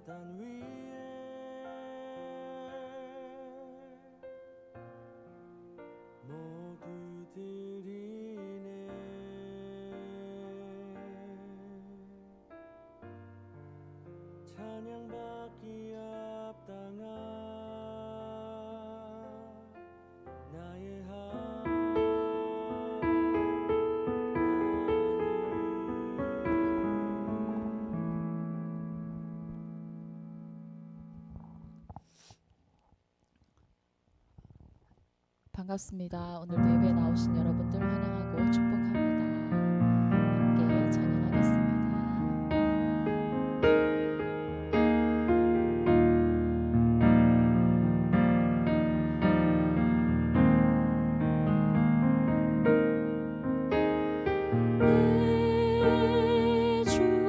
계단 위에 모두들이네 찬양받기 합당한 나의 반갑습니다. 오늘도 예배에 나오신 여러분들 환영하고 축복합니다. 함께 찬양하겠습니다. 내 주여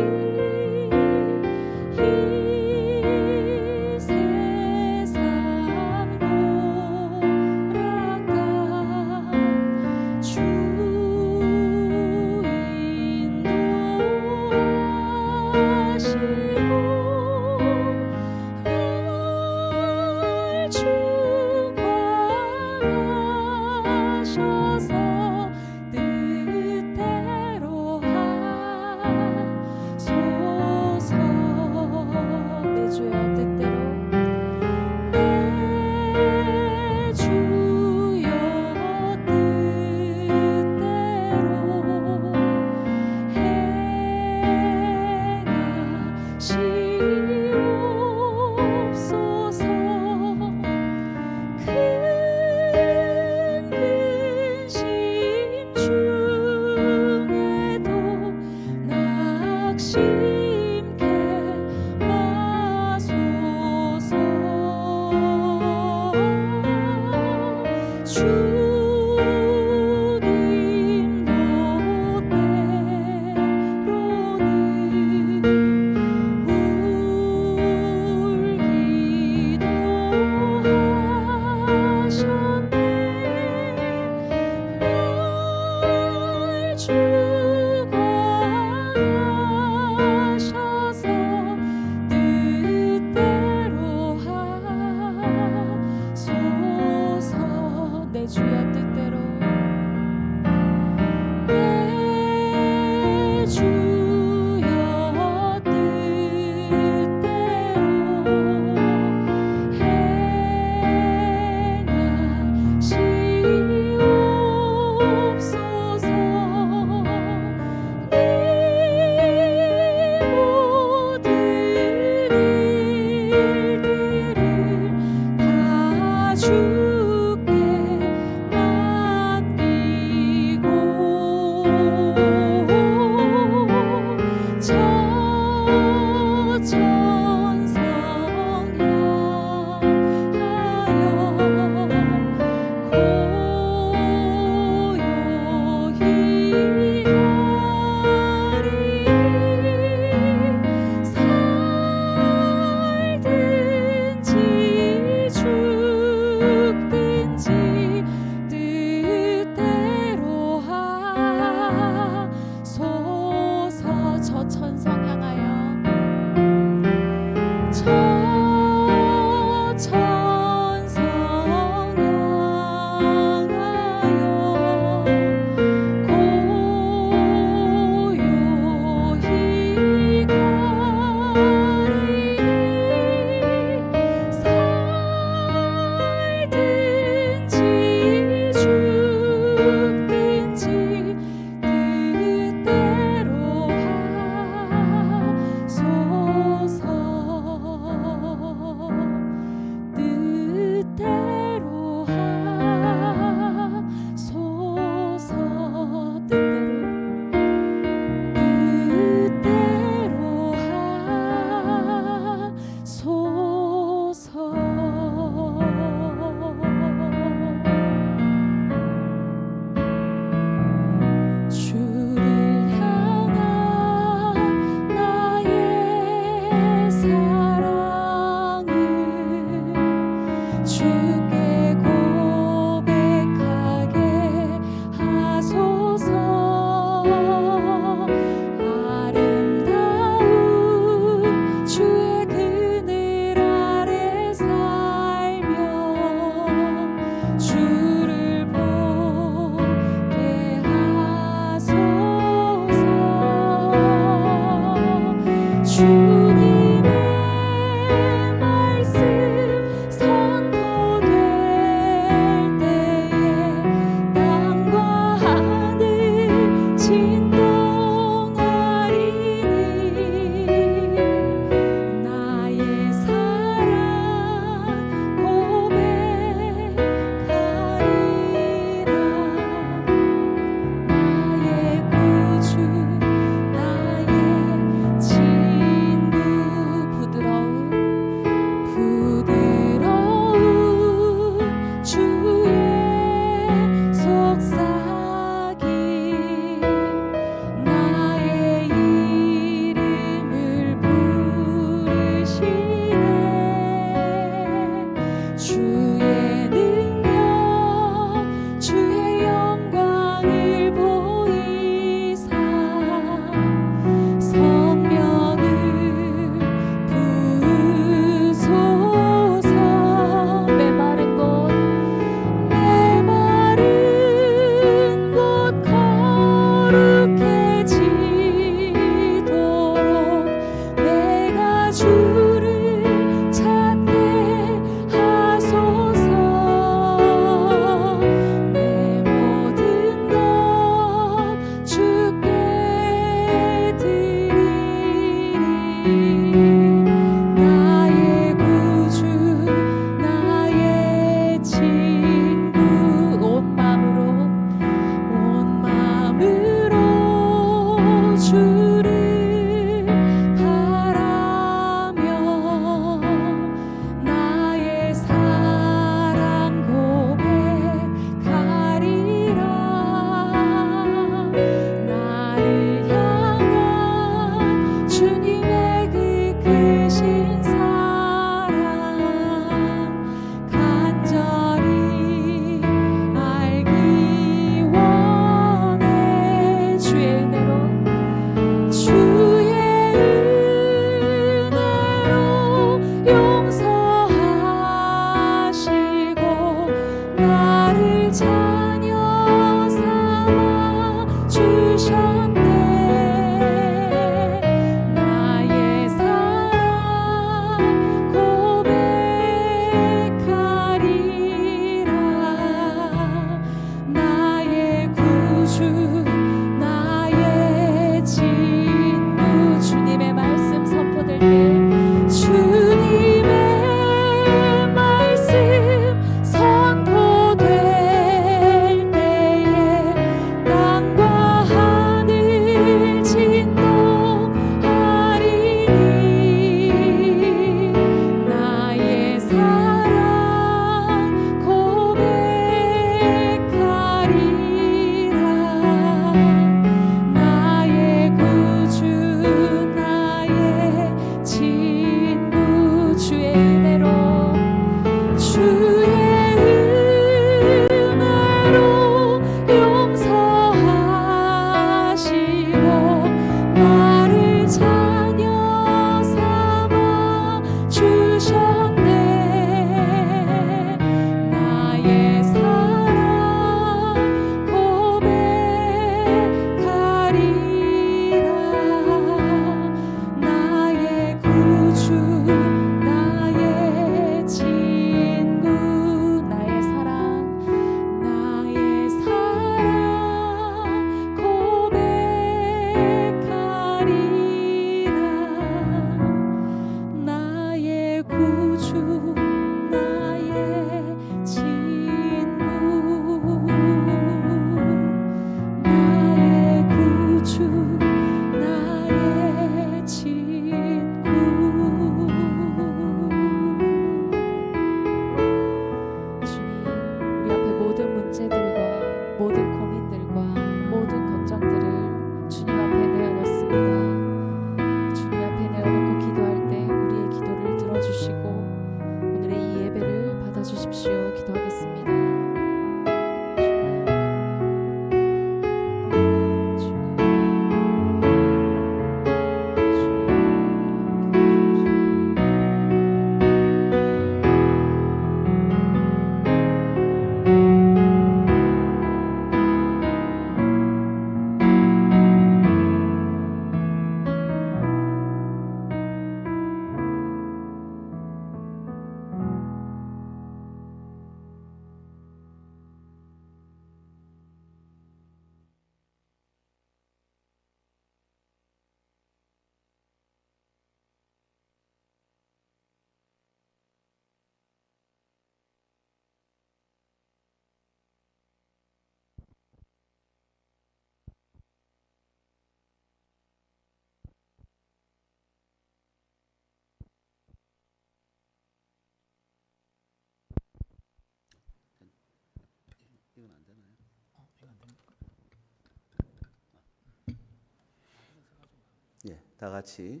다 같이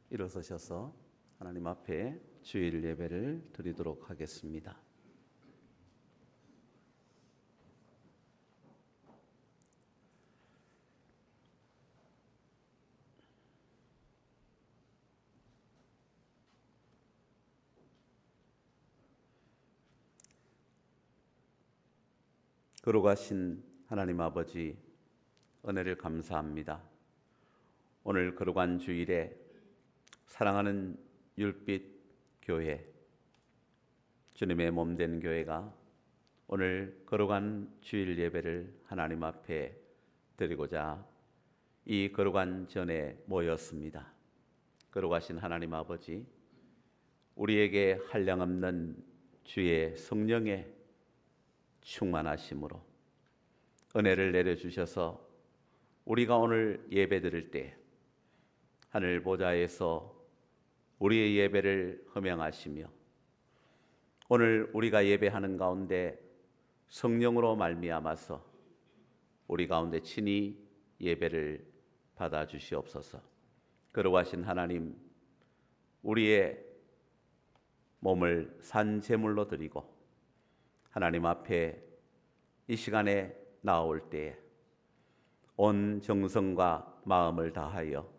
일어서셔서 하나님 앞에 주일 예배를 드리도록 하겠습니다. 거룩하신 하나님 아버지, 은혜를 감사합니다. 오늘 거룩한 주일에 사랑하는 율빛 교회, 주님의 몸된 교회가 오늘 거룩한 주일 예배를 하나님 앞에 드리고자 이 거룩한 전에 모였습니다. 거룩하신 하나님 아버지, 우리에게 한량없는 주의 성령의 충만하심으로 은혜를 내려주셔서 우리가 오늘 예배 드릴 때 하늘 보좌에서 우리의 예배를 허명하시며 오늘 우리가 예배하는 가운데 성령으로 말미암아서 우리 가운데 친히 예배를 받아주시옵소서. 거룩하신 하나님, 우리의 몸을 산 제물로 드리고 하나님 앞에 이 시간에 나올 때에 온 정성과 마음을 다하여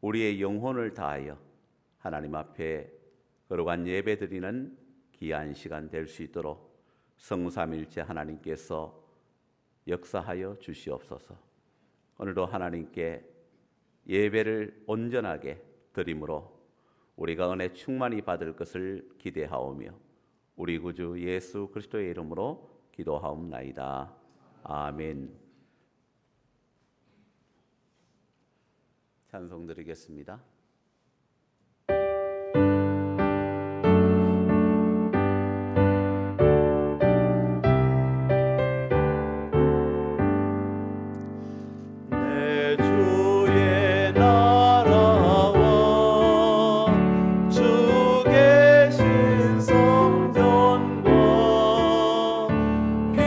우리의 영혼을 다하여 하나님 앞에 거룩한 예배 드리는 귀한 시간 될 수 있도록 성삼일체 하나님께서 역사하여 주시옵소서. 오늘도 하나님께 예배를 온전하게 드림으로 우리가 은혜 충만히 받을 것을 기대하오며 우리 구주 예수 그리스도의 이름으로 기도하옵나이다. 아멘. 찬송 드리겠습니다. 내 주의 나라와 주 계신 성전과 피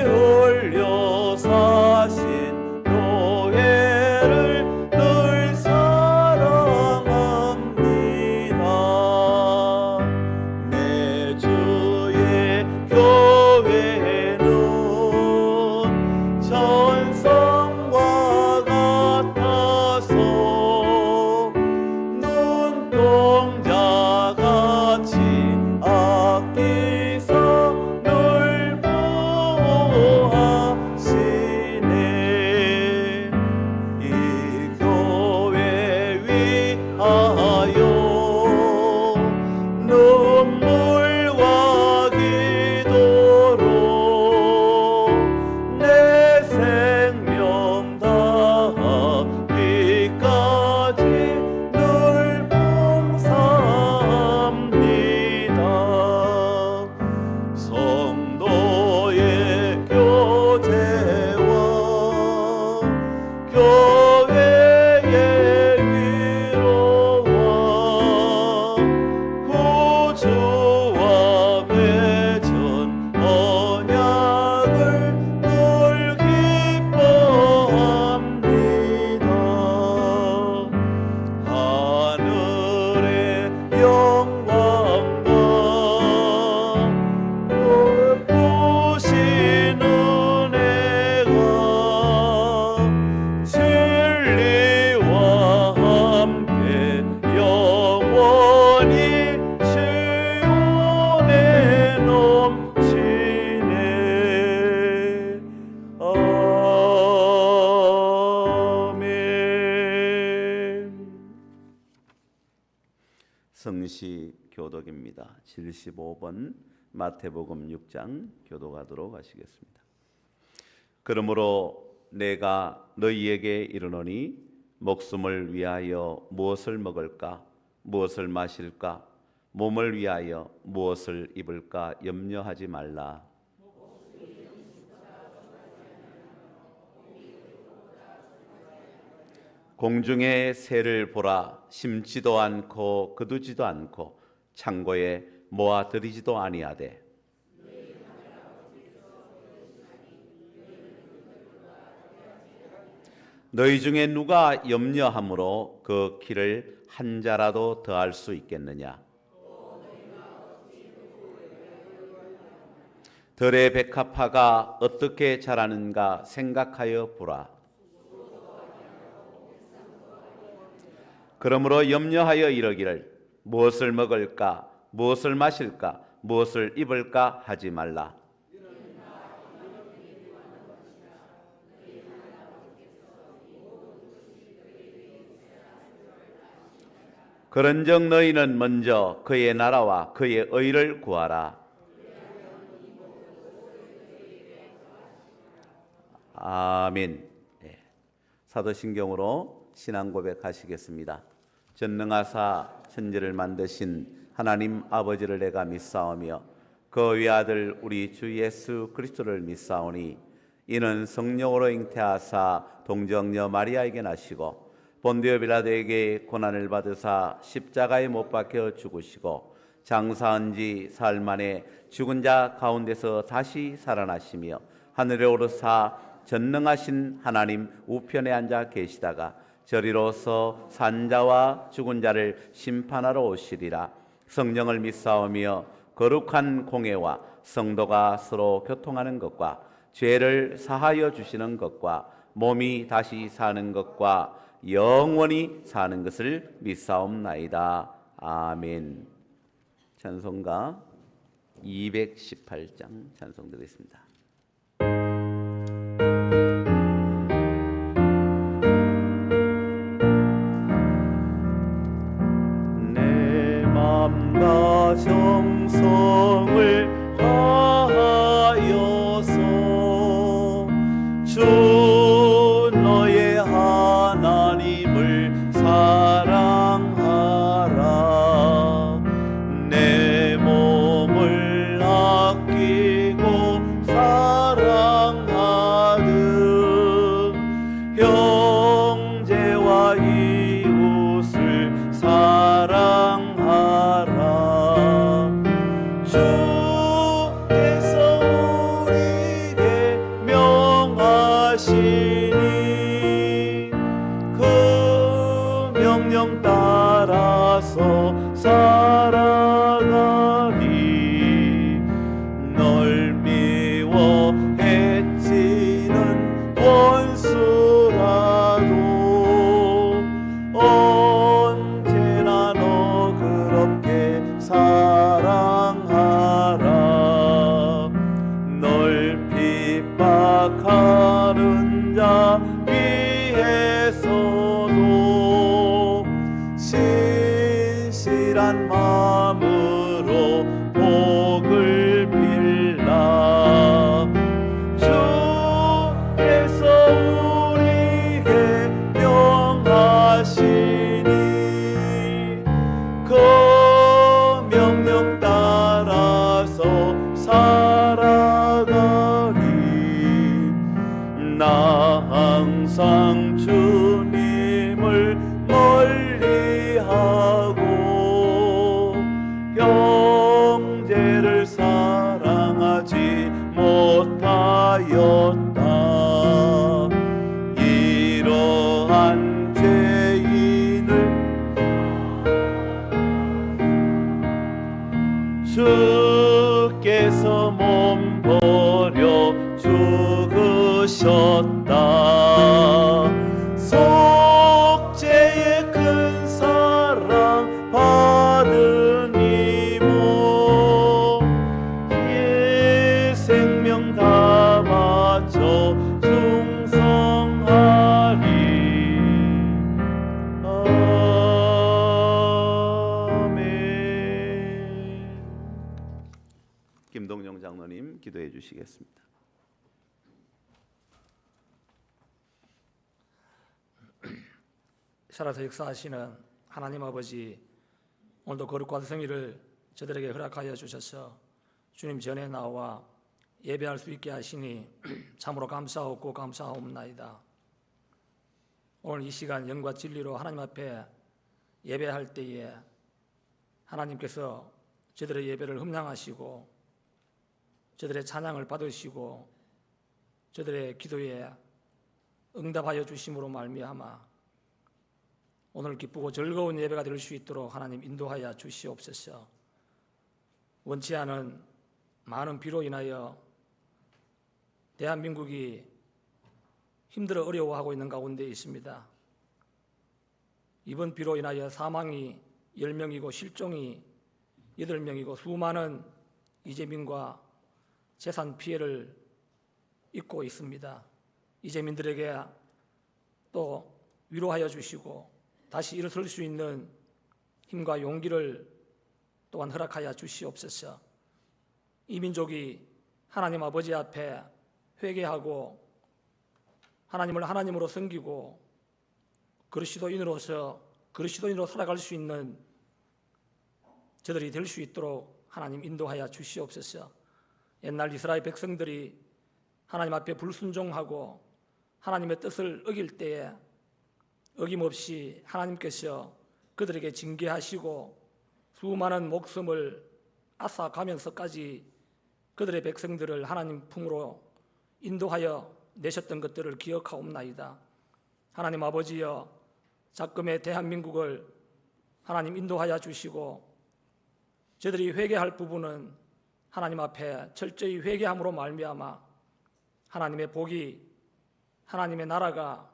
흘려 사신 교회를 늘 사랑합니다. 내 주의 교회는 천성과 같아서 눈동자같이 아끼사 늘 보호하시네. 이 교회 위하여 눈물과 기도로 내 생명 다하기까지 늘 봉사합니다. 성도의 교제와 교회의 위로와 구주와 맺은 언약을 늘 기뻐합니다. 하늘의 영광과 높으신 은혜가 진리와 함께 영원히 시온에 넘치네. 아멘. 성시 교독입니다. 75번 마태복음 6장 교독하도록 하시겠습니다. 그러므로 내가 너희에게 이르노니 목숨을 위하여 무엇을 먹을까 무엇을 마실까 몸을 위하여 무엇을 입을까 염려하지 말라. 공중의 새를 보라. 심지도 않고 거두지도 않고 창고에 모아들이지도 아니하되 너희 중에 누가 염려함으로 그 키를 한 자라도 더할 수 있겠느냐? 들의 백합화가 어떻게 자라는가 생각하여 보라. 그러므로 염려하여 이르기를 무엇을 먹을까, 무엇을 마실까, 무엇을 입을까 하지 말라. 그런즉 너희는 먼저 그의 나라와 그의 의를 구하라. 아멘. 사도신경으로 신앙 고백하시겠습니다. 전능하사 천지를 만드신 하나님 아버지를 내가 믿사오며 그 외아들 우리 주 예수 그리스도를 믿사오니 이는 성령으로 잉태하사 동정녀 마리아에게 나시고 본디오 빌라도에게 고난을 받으사 십자가에 못 박혀 죽으시고 장사한 지 사흘 만에 죽은 자 가운데서 다시 살아나시며 하늘에 오르사 전능하신 하나님 우편에 앉아 계시다가 저리로서 산자와 죽은 자를 심판하러 오시리라. 성령을 믿사오며 거룩한 공회와 성도가 서로 교통하는 것과 죄를 사하여 주시는 것과 몸이 다시 사는 것과 영원히 사는 것을 믿사옵나이다. 아멘. 찬송가 218장 찬송 드리겠습니다. 내 맘과 정성을 다하여서 주 너의 하나님을 사랑하라. 내 몸을 아끼고 사랑하듯 형제와 이웃을 사랑하라. 주께서 우리에게 명하시니 그 명령 따라서 살아가리. 널 미워 해치는 원수라도 언제나 너 그렇게 사랑하라. 널 핍박하는 자 위해서도 신실한 마음으로 복을 빌라. 주께서 우리에게 명하시니 그 명령 따라서 살아가리. 나 항상 주님을 멀리하고 형제를 사랑하지 못하였다. 이러한 죄인을 주께서 몸버려 죽으셨다. 속죄의 큰 사랑 받은 이모 예 생명 다 바쳐 충성하리. 아멘. 김동영 장로님 기도해 주시겠습니다. 살아서 역사하시는 하나님 아버지, 오늘도 거룩한 성의를 저들에게 허락하여 주셔서 주님 전에 나와 예배할 수 있게 하시니 참으로 감사하고 감사하옵나이다. 오늘 이 시간 영과 진리로 하나님 앞에 예배할 때에 하나님께서 저들의 예배를 흠양하시고 저들의 찬양을 받으시고 저들의 기도에 응답하여 주심으로 말미암아 오늘 기쁘고 즐거운 예배가 될 수 있도록 하나님 인도하여 주시옵소서. 원치 않은 많은 비로 인하여 대한민국이 힘들어 어려워하고 있는 가운데 있습니다. 이번 비로 인하여 사망이 10명이고 실종이 8명이고 수많은 이재민과 재산 피해를 입고 있습니다. 이재민들에게 또 위로하여 주시고 다시 일어설 수 있는 힘과 용기를 또한 허락하여 주시옵소서. 이 민족이 하나님 아버지 앞에 회개하고 하나님을 하나님으로 섬기고 그리스도인으로 살아갈 수 있는 저들이 될 수 있도록 하나님 인도하여 주시옵소서. 옛날 이스라엘 백성들이 하나님 앞에 불순종하고 하나님의 뜻을 어길 때에 어김없이 하나님께서 그들에게 징계하시고 수많은 목숨을 앗아가면서까지 그들의 백성들을 하나님 품으로 인도하여 내셨던 것들을 기억하옵나이다. 하나님 아버지여, 작금의 대한민국을 하나님 인도하여 주시고 저들이 회개할 부분은 하나님 앞에 철저히 회개함으로 말미암아 하나님의 복이, 하나님의 나라가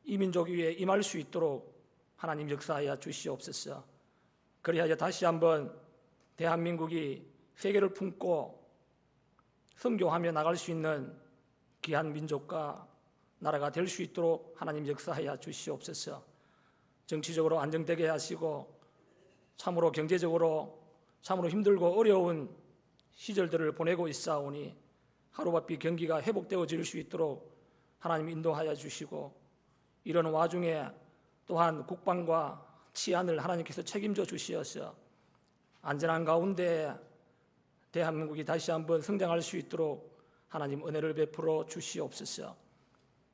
이 민족 위에 임할 수 있도록 하나님 역사하여 주시옵소서. 그리하여 다시 한번 대한민국이 세계를 품고 선교하며 나갈 수 있는 귀한 민족과 나라가 될 수 있도록 하나님 역사하여 주시옵소서. 정치적으로 안정되게 하시고 참으로 경제적으로 참으로 힘들고 어려운 시절들을 보내고 있사오니 하루바삐 경기가 회복되어질 수 있도록 하나님 인도하여 주시고 이런 와중에 또한 국방과 치안을 하나님께서 책임져 주시어서 안전한 가운데 대한민국이 다시 한번 성장할 수 있도록 하나님 은혜를 베풀어 주시옵소서.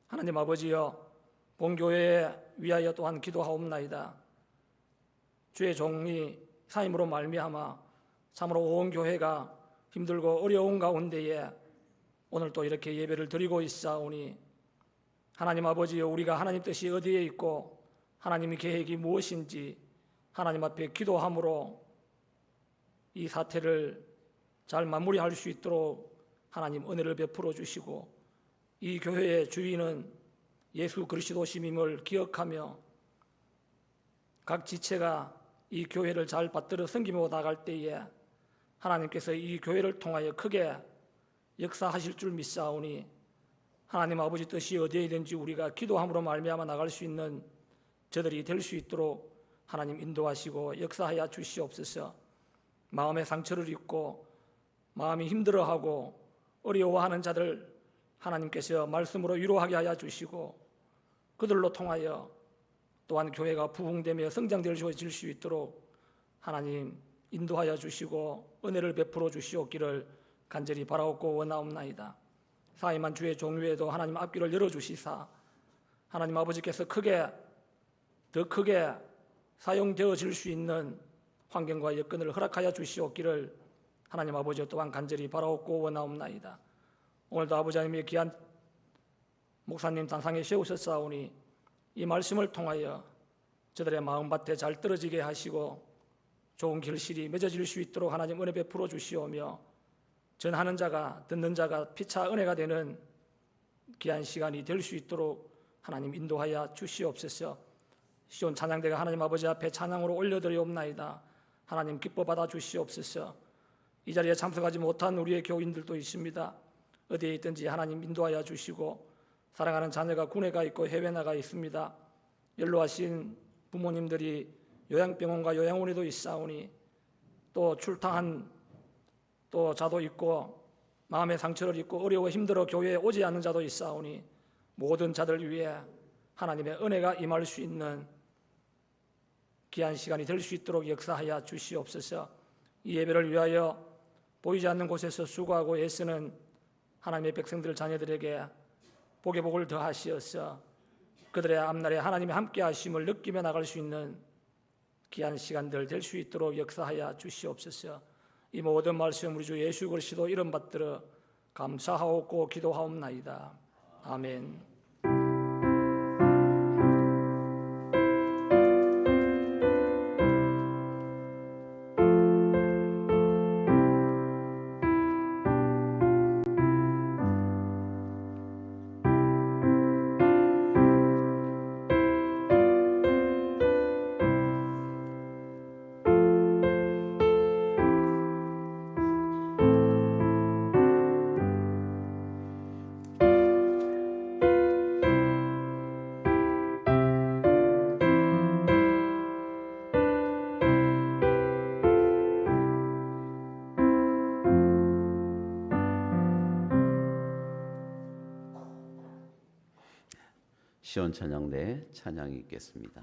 하나님 아버지여, 본교회에 위하여 또한 기도하옵나이다. 주의 종이 사임으로 말미암아 참으로 온 교회가 힘들고 어려운 가운데에 오늘 또 이렇게 예배를 드리고 있사오니 하나님 아버지여, 우리가 하나님 뜻이 어디에 있고 하나님의 계획이 무엇인지 하나님 앞에 기도함으로 이 사태를 잘 마무리할 수 있도록 하나님 은혜를 베풀어 주시고 이 교회의 주인은 예수 그리스도심임을 기억하며 각 지체가 이 교회를 잘 받들어 섬기며 나갈 때에 하나님께서 이 교회를 통하여 크게 역사하실 줄 믿사오니 하나님 아버지 뜻이 어디에 있든지 우리가 기도함으로 말미암아 나갈 수 있는 저들이 될 수 있도록 하나님 인도하시고 역사하여 주시옵소서. 마음의 상처를 입고 마음이 힘들어하고 어려워하는 자들 하나님께서 말씀으로 위로하게 하여 주시고 그들로 통하여 또한 교회가 부흥되며 성장될 수 있도록 하나님 인도하여 주시고 은혜를 베풀어 주시옵기를 간절히 바라옵고 원하옵나이다. 사임한 주의 종위에도 하나님 앞길을 열어주시사 하나님 아버지께서 더 크게 사용되어질 수 있는 환경과 여건을 허락하여 주시옵기를 하나님 아버지 또한 간절히 바라옵고 원하옵나이다. 오늘도 아버지 하나님의 귀한 목사님 단상에 세우셨사오니 이 말씀을 통하여 저들의 마음밭에 잘 떨어지게 하시고 좋은 결실이 맺어질 수 있도록 하나님 은혜 베풀어 주시오며 전하는 자가 듣는 자가 피차 은혜가 되는 귀한 시간이 될 수 있도록 하나님 인도하여 주시옵소서. 시온 찬양대가 하나님 아버지 앞에 찬양으로 올려드리옵나이다. 하나님 기뻐 받아 주시옵소서. 이 자리에 참석하지 못한 우리의 교인들도 있습니다. 어디에 있든지 하나님 인도하여 주시고 사랑하는 자녀가 군에 가 있고 해외 나가 있습니다. 연로하신 부모님들이 요양병원과 요양원에도 있사오니 또 출타한 또 자도 있고 마음의 상처를 입고 어려워 힘들어 교회에 오지 않는 자도 있사오니 모든 자들 위해 하나님의 은혜가 임할 수 있는 귀한 시간이 될 수 있도록 역사하여 주시옵소서. 이 예배를 위하여 보이지 않는 곳에서 수고하고 애쓰는 하나님의 백성들 자녀들에게 복의 복을 더하시어서 그들의 앞날에 하나님의 함께 하심을 느끼며 나갈 수 있는 귀한 시간들 될 수 있도록 역사하여 주시옵소서. 이 모든 말씀 우리 주 예수 그리스도 이름 받들어 감사하옵고 기도하옵나이다. 아멘. 시온 찬양대 찬양이 있겠습니다.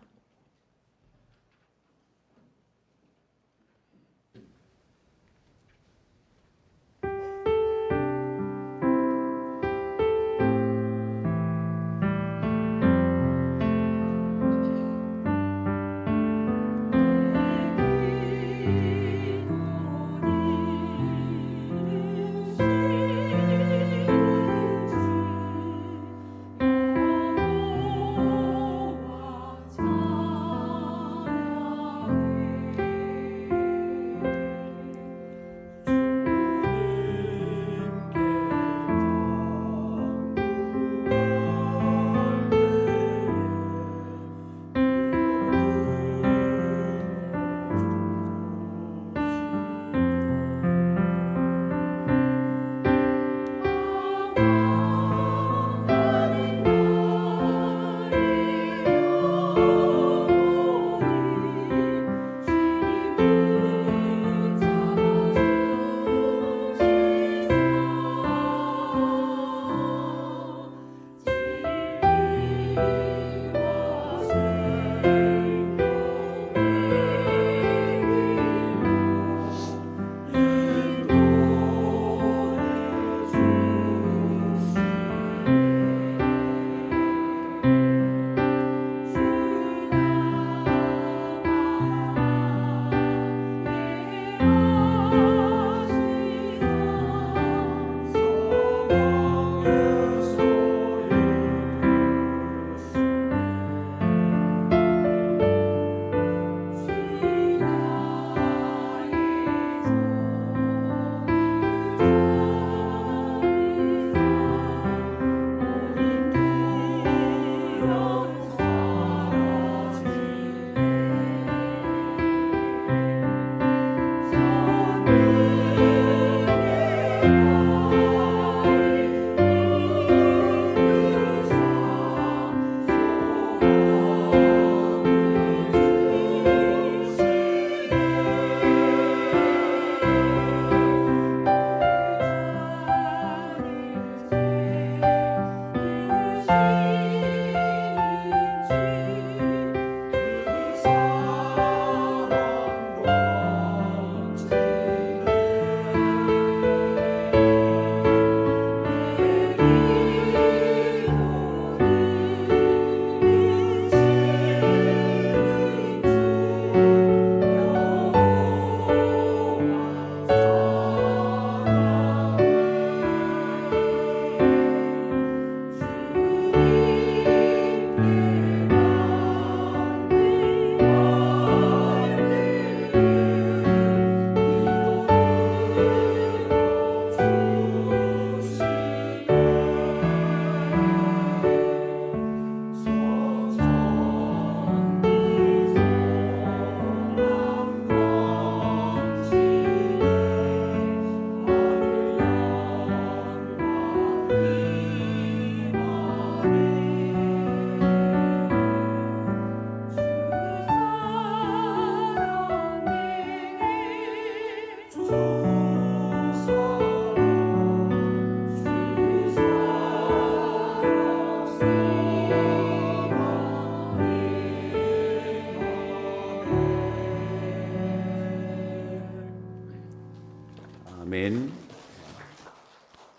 아멘.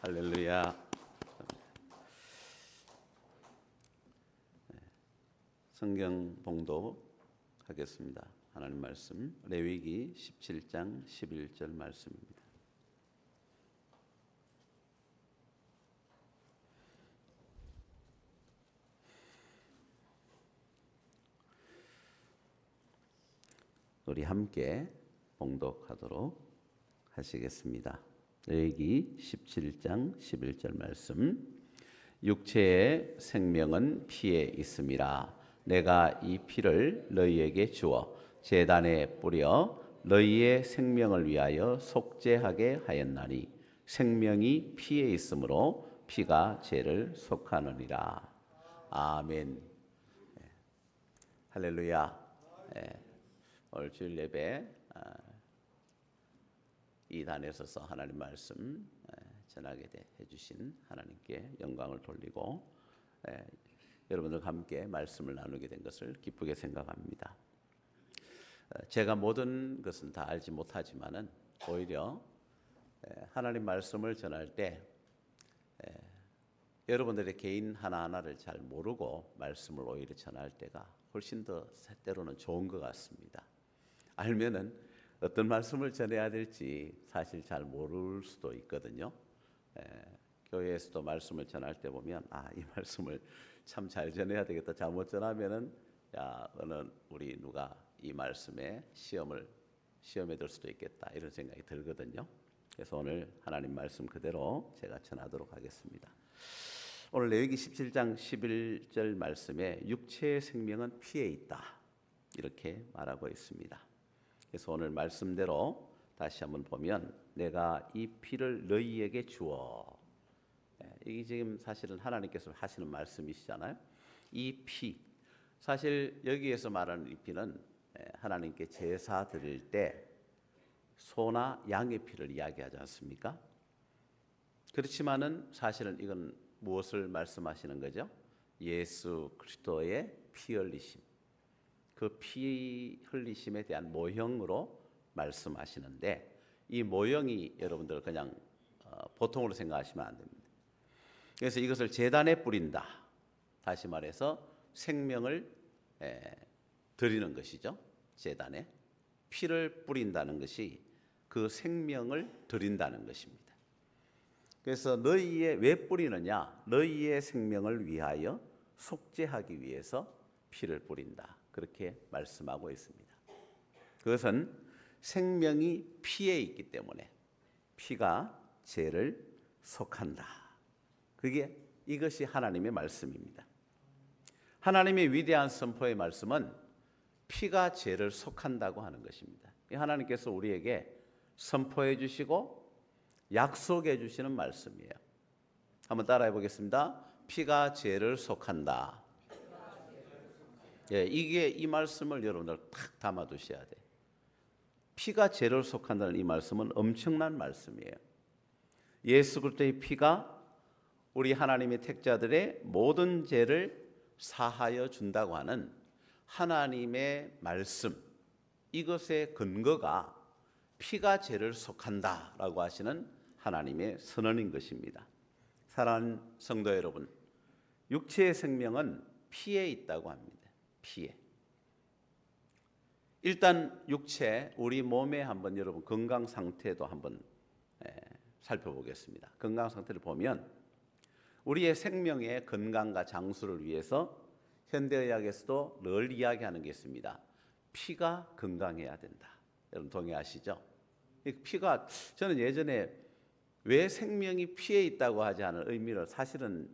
할렐루야. 성경 봉독하겠습니다. 하나님 말씀 레위기 17장 11절 말씀입니다. 우리 함께 봉독하도록 하시겠습니다. 레위기 17장 11절 말씀. 육체의 생명은 피에 있음이라. 내가 이 피를 너희에게 주어 제단에 뿌려 너희의 생명을 위하여 속죄하게 하였나니 생명이 피에 있으므로 피가 죄를 속하느니라. 아멘. 할렐루야. 오늘 주일 예배 이 단에 서서 하나님 말씀 전하게 해주신 하나님께 영광을 돌리고 여러분들과 함께 말씀을 나누게 된 것을 기쁘게 생각합니다. 제가 모든 것은 다 알지 못하지만은 오히려 하나님 말씀을 전할 때 여러분들의 개인 하나하나를 잘 모르고 말씀을 오히려 전할 때가 훨씬 더 때로는 좋은 것 같습니다. 알면은 어떤 말씀을 전해야 될지 사실 잘 모를 수도 있거든요. 교회에서도 말씀을 전할 때 보면 이 말씀을 참 잘 전해야 되겠다. 잘못 전하면은 어느 우리 누가 이 말씀에 시험에 들 수도 있겠다 이런 생각이 들거든요. 그래서 오늘 하나님 말씀 그대로 제가 전하도록 하겠습니다. 오늘 레위기 17장 11절 말씀에 육체의 생명은 피에 있다 이렇게 말하고 있습니다. 그래서 오늘 말씀대로 다시 한번 보면 내가 이 피를 너희에게 주어, 이게 지금 사실은 하나님께서 하시는 말씀이시잖아요. 이 피, 사실 여기에서 말하는 이 피는 하나님께 제사 드릴 때 소나 양의 피를 이야기하지 않습니까? 그렇지만은 사실은 이건 무엇을 말씀하시는 거죠? 예수 그리스도의 피 흘리심, 그 피 흘리심에 대한 모형으로 말씀하시는데 이 모형이 여러분들 그냥 보통으로 생각하시면 안 됩니다. 그래서 이것을 제단에 뿌린다. 다시 말해서 생명을 드리는 것이죠. 제단에 피를 뿌린다는 것이 그 생명을 드린다는 것입니다. 그래서 너희의 왜 뿌리느냐? 너희의 생명을 위하여 속죄하기 위해서 피를 뿌린다. 그렇게 말씀하고 있습니다. 그것은 생명이 피에 있기 때문에 피가 죄를 속한다. 이것이 하나님의 말씀입니다. 하나님의 위대한 선포의 말씀은 피가 죄를 속한다고 하는 것입니다. 하나님께서 우리에게 선포해 주시고 약속해 주시는 말씀이에요. 한번 따라해 보겠습니다. 피가 죄를 속한다. 이게 이 말씀을 여러분들 딱 담아 두셔야 돼요. 피가 죄를 속한다는 이 말씀은 엄청난 말씀이에요. 예수 그리스도의 피가 우리 하나님의 택자들의 모든 죄를 사하여 준다고 하는 하나님의 말씀, 이것의 근거가 피가 죄를 속한다라고 하시는 하나님의 선언인 것입니다. 사랑하는 성도 여러분, 육체의 생명은 피에 있다고 합니다. 피에. 일단 육체, 우리 몸의 한번 여러분 건강 상태도 한번 살펴보겠습니다. 건강 상태를 보면 우리의 생명의 건강과 장수를 위해서 현대의학에서도 늘 이야기하는 게 있습니다. 피가 건강해야 된다. 여러분 동의하시죠? 피가, 저는 예전에 왜 생명이 피에 있다고 하지 않은 의미를 사실은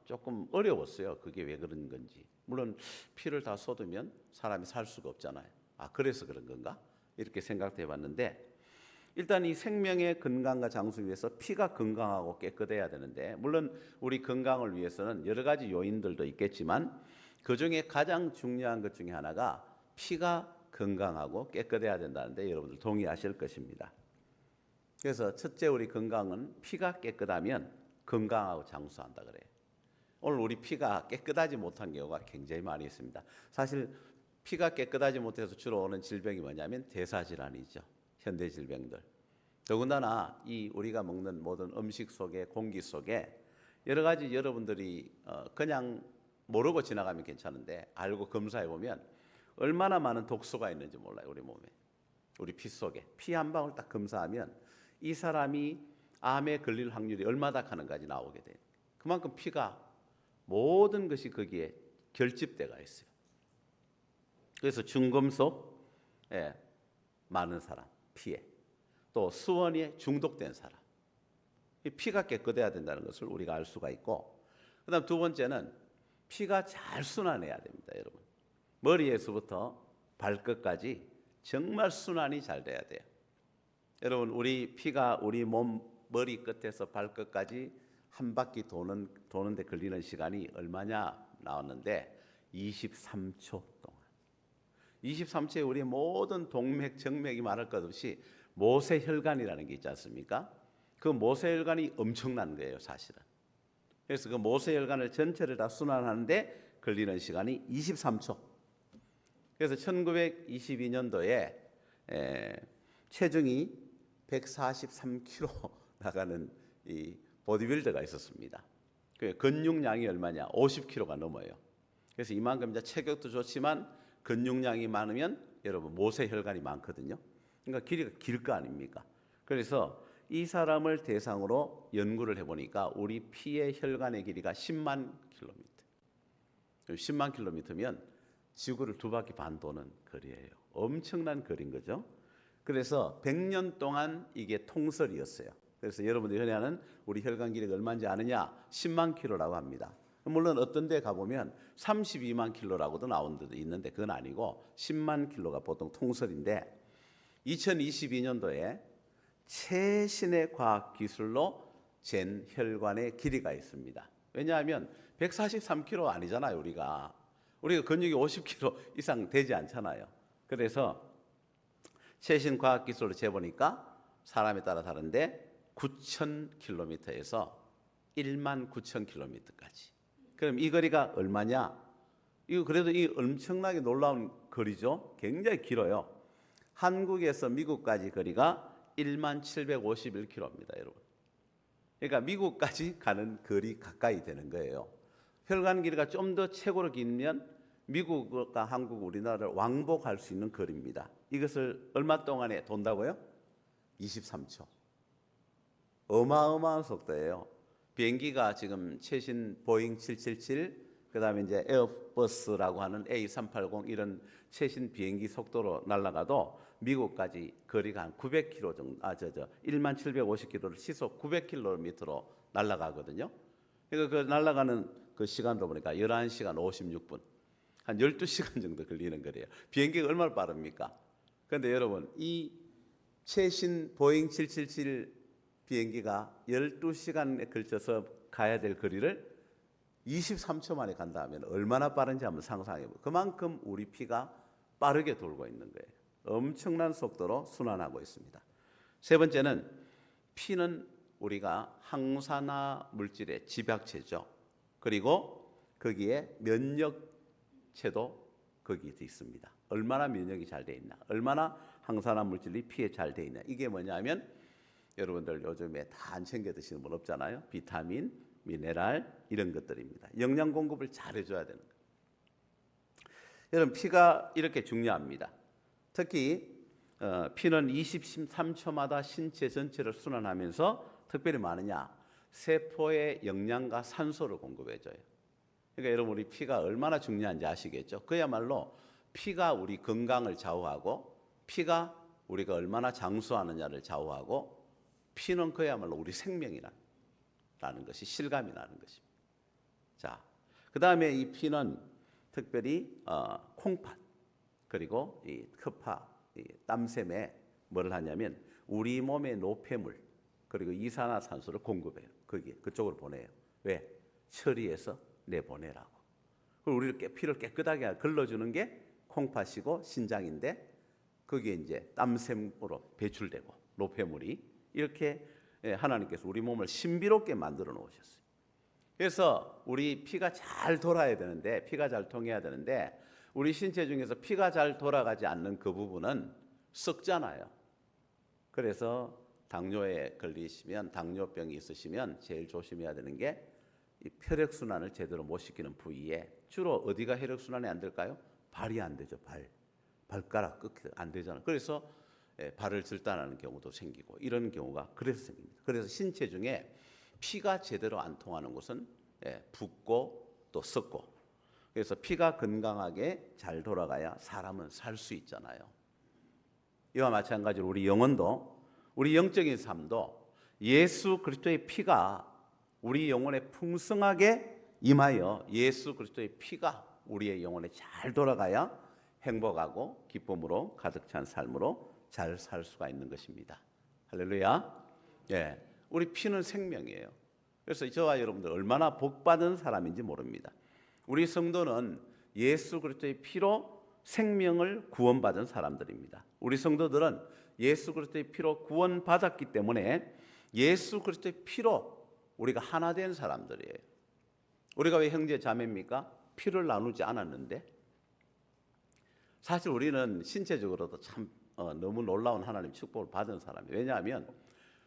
조금 어려웠어요. 그게 왜 그런 건지. 물론 피를 다 쏟으면 사람이 살 수가 없잖아요. 그래서 그런 건가? 이렇게 생각해 봤는데, 일단 이 생명의 건강과 장수 위해서 피가 건강하고 깨끗해야 되는데, 물론 우리 건강을 위해서는 여러 가지 요인들도 있겠지만 그 중에 가장 중요한 것 중에 하나가 피가 건강하고 깨끗해야 된다는데 여러분들 동의하실 것입니다. 그래서 첫째, 우리 건강은 피가 깨끗하면 건강하고 장수한다 그래요. 오늘 우리 피가 깨끗하지 못한 경우가 굉장히 많이 있습니다. 사실 피가 깨끗하지 못해서 주로 오는 질병이 뭐냐면 대사질환이죠. 현대 질병들. 더군다나 이 우리가 먹는 모든 음식 속에, 공기 속에 여러 가지 여러분들이 그냥 모르고 지나가면 괜찮은데 알고 검사해 보면 얼마나 많은 독소가 있는지 몰라요. 우리 몸에, 우리 피 속에. 피 한 방울 딱 검사하면 이 사람이 암에 걸릴 확률이 얼마나 하는가지 나오게 돼요. 그만큼 피가 모든 것이 거기에 결집돼가 있어요. 그래서 중금속 많은 사람, 피에, 또 수원에 중독된 사람, 이 피가 깨끗해야 된다는 것을 우리가 알 수가 있고, 그다음 두 번째는 피가 잘 순환해야 됩니다. 여러분, 머리에서부터 발끝까지 정말 순환이 잘 돼야 돼요. 여러분, 우리 피가 우리 몸 머리 끝에서 발끝까지 한 바퀴 도는데 걸리는 시간이 얼마냐 나왔는데 23초 동안. 23초에 우리 모든 동맥, 정맥이 말할 것 없이 모세혈관이라는 게 있지 않습니까? 그 모세혈관이 엄청난 거예요, 사실은. 그래서 그 모세혈관을 전체를 다 순환하는데 걸리는 시간이 23초. 그래서 1922년도에 체중이 143kg 나가는 이 보디빌더가 있었습니다. 그 근육량이 얼마냐? 50kg가 넘어요. 그래서 이만큼 이제 체격도 좋지만 근육량이 많으면 여러분 모세혈관이 많거든요. 그러니까 길이가 길 거 아닙니까? 그래서 이 사람을 대상으로 연구를 해보니까 우리 피의 혈관의 길이가 10만 킬로미터. 10만 킬로미터면 지구를 2바퀴 반 도는 거리예요. 엄청난 거리인 거죠. 그래서 100년 동안 이게 통설이었어요. 그래서 여러분들이 흔히 하는 우리 혈관 길이가 얼마인지 아느냐? 10만 킬로라고 합니다. 물론 어떤 데 가보면 32만 킬로라고도 나온 데도 있는데 그건 아니고 10만 킬로가 보통 통설인데 2022년도에 최신의 과학 기술로 잰 혈관의 길이가 있습니다. 왜냐하면 143kg 아니잖아요. 우리가 근육이 50kg 이상 되지 않잖아요. 그래서 최신 과학 기술로 재보니까 사람에 따라 다른데 9,000km에서 19,000km까지. 그럼 이 거리가 얼마냐? 이거 그래도 이 엄청나게 놀라운 거리죠. 굉장히 길어요. 한국에서 미국까지 거리가 1751km입니다, 여러분. 그러니까 미국까지 가는 거리 가까이 되는 거예요. 혈관 길이가 좀 더 최고로 길면 미국과 한국, 우리나라를 왕복할 수 있는 거리입니다. 이것을 얼마 동안에 돈다고요? 23초. 어마어마한 속도예요. 비행기가 지금 최신 보잉 777, 그다음에 이제 에어버스라고 하는 A380 이런 최신 비행기 속도로 날아가도 미국까지 거리가 한 900km 정도, 1750km를 시속 900km로 날아가거든요. 그러니까 그 날아가는 그 시간으로 보니까 11시간 56분, 한 12시간 정도 걸리는 거래요. 비행기가 얼마나 빠릅니까? 그런데 여러분, 이 최신 보잉 777 비행기가 12시간에 걸쳐서 가야 될 거리를 23초 만에 간다 하면 얼마나 빠른지 한번 상상해 보세요. 그만큼 우리 피가 빠르게 돌고 있는 거예요. 엄청난 속도로 순환하고 있습니다. 세 번째는 피는 우리가 항산화 물질의 집약체죠. 그리고 거기에 면역체도 거기에 있습니다. 얼마나 면역이 잘 돼 있나, 얼마나 항산화 물질이 피에 잘 돼 있나. 이게 뭐냐면 여러분들 요즘에 다 안 챙겨 드시는 분 없잖아요. 비타민, 미네랄 이런 것들입니다. 영양 공급을 잘 해줘야 되는 거예요. 여러분, 피가 이렇게 중요합니다. 특히 피는 23초마다 신체 전체를 순환하면서 특별히 많으냐? 세포에 영양과 산소를 공급해줘요. 그러니까 여러분, 우리 피가 얼마나 중요한지 아시겠죠? 그야말로 피가 우리 건강을 좌우하고 피가 우리가 얼마나 장수하느냐를 좌우하고 피는 그야말로 우리 생명이라는 것이 실감이 나는 것입니다. 자, 그 다음에 이 피는 특별히 콩팥 그리고 이 크파, 이 땀샘에 뭘 하냐면 우리 몸의 노폐물 그리고 이산화탄소를 공급해요. 그쪽으로 보내요. 왜? 처리해서 내보내라고. 그리고 우리를 피를 깨끗하게 걸러주는 게 콩팥이고 신장인데 그게 이제 땀샘으로 배출되고 노폐물이 이렇게 하나님께서 우리 몸을 신비롭게 만들어 놓으셨어요. 그래서 우리 피가 잘 돌아야 되는데, 피가 잘 통해야 되는데 우리 신체 중에서 피가 잘 돌아가지 않는 그 부분은 썩잖아요. 그래서 당뇨에 걸리시면, 당뇨병이 있으시면 제일 조심해야 되는 게 이 혈액순환을 제대로 못 시키는 부위에 주로 어디가 혈액순환이 안 될까요? 발이 안 되죠. 발가락 끝이 안 되잖아요. 그래서 발을 절단하는 경우도 생기고 이런 경우가 그래서 생깁니다. 그래서 신체 중에 피가 제대로 안 통하는 곳은 붓고 또 썩고, 그래서 피가 건강하게 잘 돌아가야 사람은 살 수 있잖아요. 이와 마찬가지로 우리 영혼도, 우리 영적인 삶도 예수 그리스도의 피가 우리 영혼에 풍성하게 임하여 예수 그리스도의 피가 우리의 영혼에 잘 돌아가야 행복하고 기쁨으로 가득 찬 삶으로 잘 살 수가 있는 것입니다. 할렐루야. 예, 우리 피는 생명이에요. 그래서 저와 여러분들 얼마나 복받은 사람인지 모릅니다. 우리 성도는 예수 그리스도의 피로 생명을 구원받은 사람들입니다. 우리 성도들은 예수 그리스도의 피로 구원받았기 때문에 예수 그리스도의 피로 우리가 하나 된 사람들이에요. 우리가 왜 형제 자매입니까? 피를 나누지 않았는데 사실 우리는 신체적으로도 참 너무 놀라운 하나님 축복을 받은 사람이에요. 왜냐하면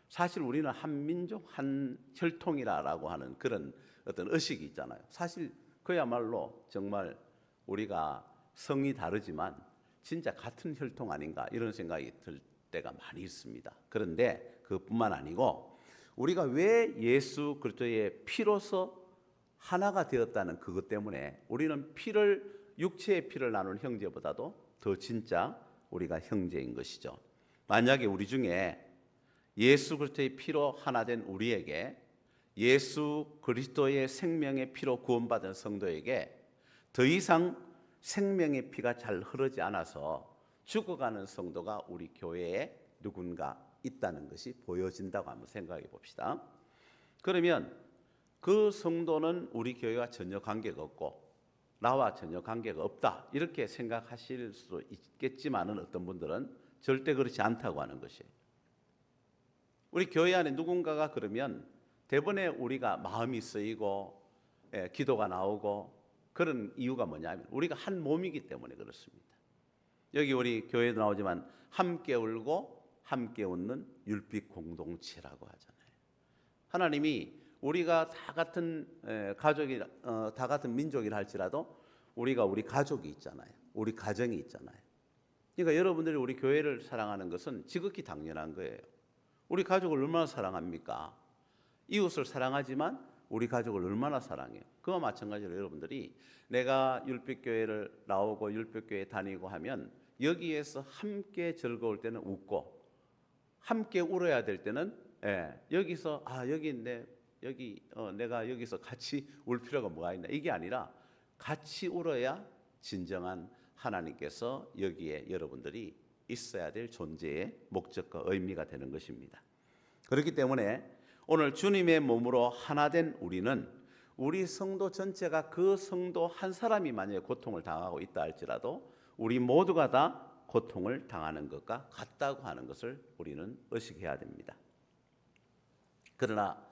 사실 우리는 한 민족 한 혈통이라고 하는 그런 어떤 의식이 있잖아요. 사실 그야말로 정말 우리가 성이 다르지만 진짜 같은 혈통 아닌가 이런 생각이 들 때가 많이 있습니다. 그런데 그뿐만 아니고 우리가 왜 예수 그리스도의 피로서 하나가 되었다는 그것 때문에 우리는 육체의 피를 나누는 형제보다도 더 진짜 우리가 형제인 것이죠. 만약에 우리 중에 예수 그리스도의 피로 하나 된 우리에게 예수 그리스도의 생명의 피로 구원받은 성도에게 더 이상 생명의 피가 잘 흐르지 않아서 죽어가는 성도가 우리 교회에 누군가 있다는 것이 보여진다고 한번 생각해 봅시다. 그러면 그 성도는 우리 교회와 전혀 관계가 없고 나와 전혀 관계가 없다 이렇게 생각하실 수도 있겠지만은 어떤 분들은 절대 그렇지 않다고 하는 것이에요. 우리 교회 안에 누군가가 그러면 대번에 우리가 마음이 쓰이고 기도가 나오고 그런 이유가 뭐냐면 우리가 한 몸이기 때문에 그렇습니다. 여기 우리 교회도 나오지만 함께 울고 함께 웃는 율빛 공동체라고 하잖아요. 하나님이 우리가 다 같은 가족이 다 같은 민족이라 할지라도 우리가 우리 가족이 있잖아요. 우리 가정이 있잖아요. 그러니까 여러분들이 우리 교회를 사랑하는 것은 지극히 당연한 거예요. 우리 가족을 얼마나 사랑합니까? 이웃을 사랑하지만 우리 가족을 얼마나 사랑해요. 그와 마찬가지로 여러분들이 내가 율빛교회를 나오고 율빛교회 다니고 하면 여기에서 함께 즐거울 때는 웃고 함께 울어야 될 때는 여기서 내가 여기서 같이 울 필요가 뭐가 있나 이게 아니라 같이 울어야 진정한 하나님께서 여기에 여러분들이 있어야 될 존재의 목적과 의미가 되는 것입니다. 그렇기 때문에 오늘 주님의 몸으로 하나 된 우리는 우리 성도 전체가 그 성도 한 사람이 만약에 고통을 당하고 있다 할지라도 우리 모두가 다 고통을 당하는 것과 같다고 하는 것을 우리는 의식해야 됩니다. 그러나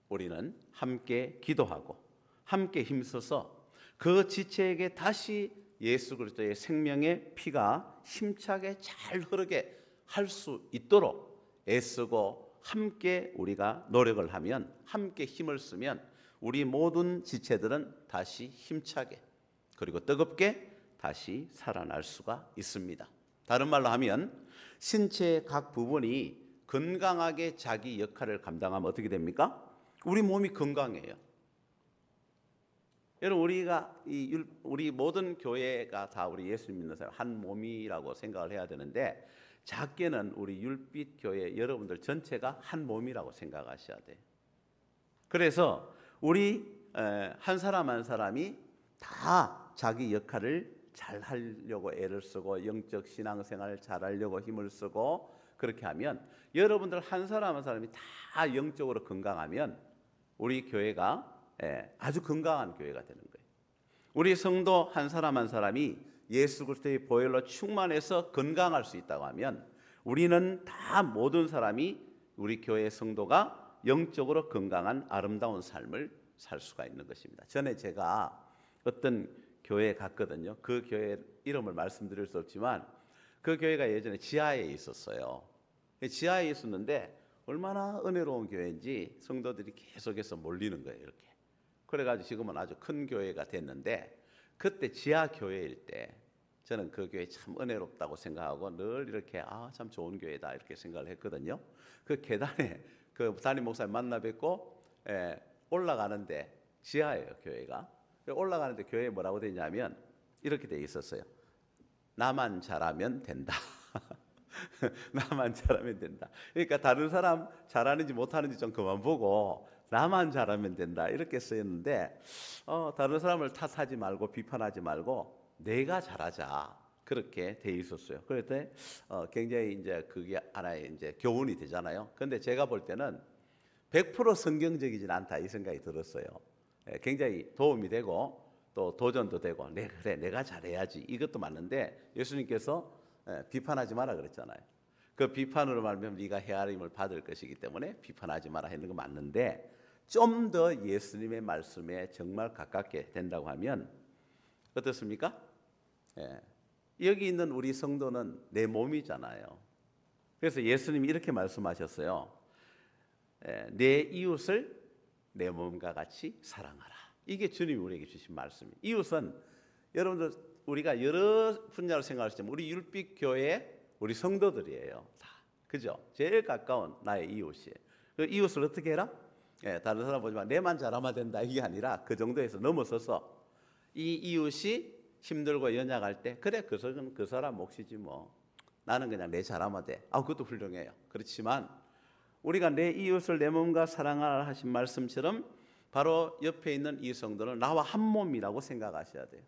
우리는 함께 기도하고 함께 힘써서 그 지체에게 다시 예수 그리스도의 생명의 피가 힘차게 잘 흐르게 할 수 있도록 애쓰고 함께 우리가 노력을 하면 함께 힘을 쓰면 우리 모든 지체들은 다시 힘차게 그리고 뜨겁게 다시 살아날 수가 있습니다. 다른 말로 하면 신체의 각 부분이 건강하게 자기 역할을 감당하면 어떻게 됩니까? 우리 몸이 건강해요. 여러분 우리 모든 교회가 다 우리 예수 믿는 사람 한 몸이라고 생각을 해야 되는데 작게는 우리 율빛 교회 여러분들 전체가 한 몸이라고 생각하셔야 돼요. 그래서 우리 한 사람 한 사람이 다 자기 역할을 잘 하려고 애를 쓰고 영적 신앙생활을 잘 하려고 힘을 쓰고 그렇게 하면 여러분들 한 사람 한 사람이 다 영적으로 건강하면 우리 교회가 아주 건강한 교회가 되는 거예요. 우리 성도 한 사람 한 사람이 예수 그리스도의 보혈로 충만해서 건강할 수 있다고 하면 우리는 다 모든 사람이 우리 교회 성도가 영적으로 건강한 아름다운 삶을 살 수가 있는 것입니다. 전에 제가 어떤 교회에 갔거든요. 그 교회 이름을 말씀드릴 수 없지만 그 교회가 예전에 지하에 있었어요. 지하에 있었는데 얼마나 은혜로운 교회인지 성도들이 계속해서 몰리는 거예요. 이렇게. 그래가지고 지금은 아주 큰 교회가 됐는데 그때 지하 교회일 때 저는 그 교회 참 은혜롭다고 생각하고 늘 이렇게 참 좋은 교회다 이렇게 생각을 했거든요. 그 계단에 그 담임 목사님 만나 뵙고 올라가는데 지하예요 교회가. 올라가는데 교회에 뭐라고 되어 있냐면 이렇게 되어 있었어요. 나만 잘하면 된다. 나만 잘하면 된다. 그러니까 다른 사람 잘하는지 못하는지 좀 그만 보고 나만 잘하면 된다 이렇게 쓰였는데 다른 사람을 탓하지 말고 비판하지 말고 내가 잘하자 그렇게 돼 있었어요. 그랬더니 굉장히 이제 그게 하나의 이제 교훈이 되잖아요. 그런데 제가 볼 때는 100% 성경적이진 않다 이 생각이 들었어요. 굉장히 도움이 되고 또 도전도 되고 그래 내가 잘해야지 이것도 맞는데 예수님께서 비판하지 마라 그랬잖아요. 그 비판으로 말하면 네가 헤아림을 받을 것이기 때문에 비판하지 마라 했는 거 맞는데 좀 더 예수님의 말씀에 정말 가깝게 된다고 하면 어떻습니까? 예. 여기 있는 우리 성도는 내 몸이잖아요. 그래서 예수님이 이렇게 말씀하셨어요. 내 이웃을 내 몸과 같이 사랑하라. 이게 주님이 우리에게 주신 말씀이에요. 이웃은 여러분들 우리가 여러 분야로 생각할 수 있지만 우리 율빛교회 우리 성도들이에요. 다. 그죠? 제일 가까운 나의 이웃이에요. 그 이웃을 어떻게 해라? 다른 사람 보지만 내만 잘하면 된다 이게 아니라 그 정도에서 넘어서서 이 이웃이 힘들고 연약할 때 그래 그 사람 몫이지 뭐 나는 그냥 내 잘하면 돼. 그것도 훌륭해요. 그렇지만 우리가 내 이웃을 내 몸과 사랑하라 하신 말씀처럼 바로 옆에 있는 이 성도는 나와 한 몸이라고 생각하셔야 돼요.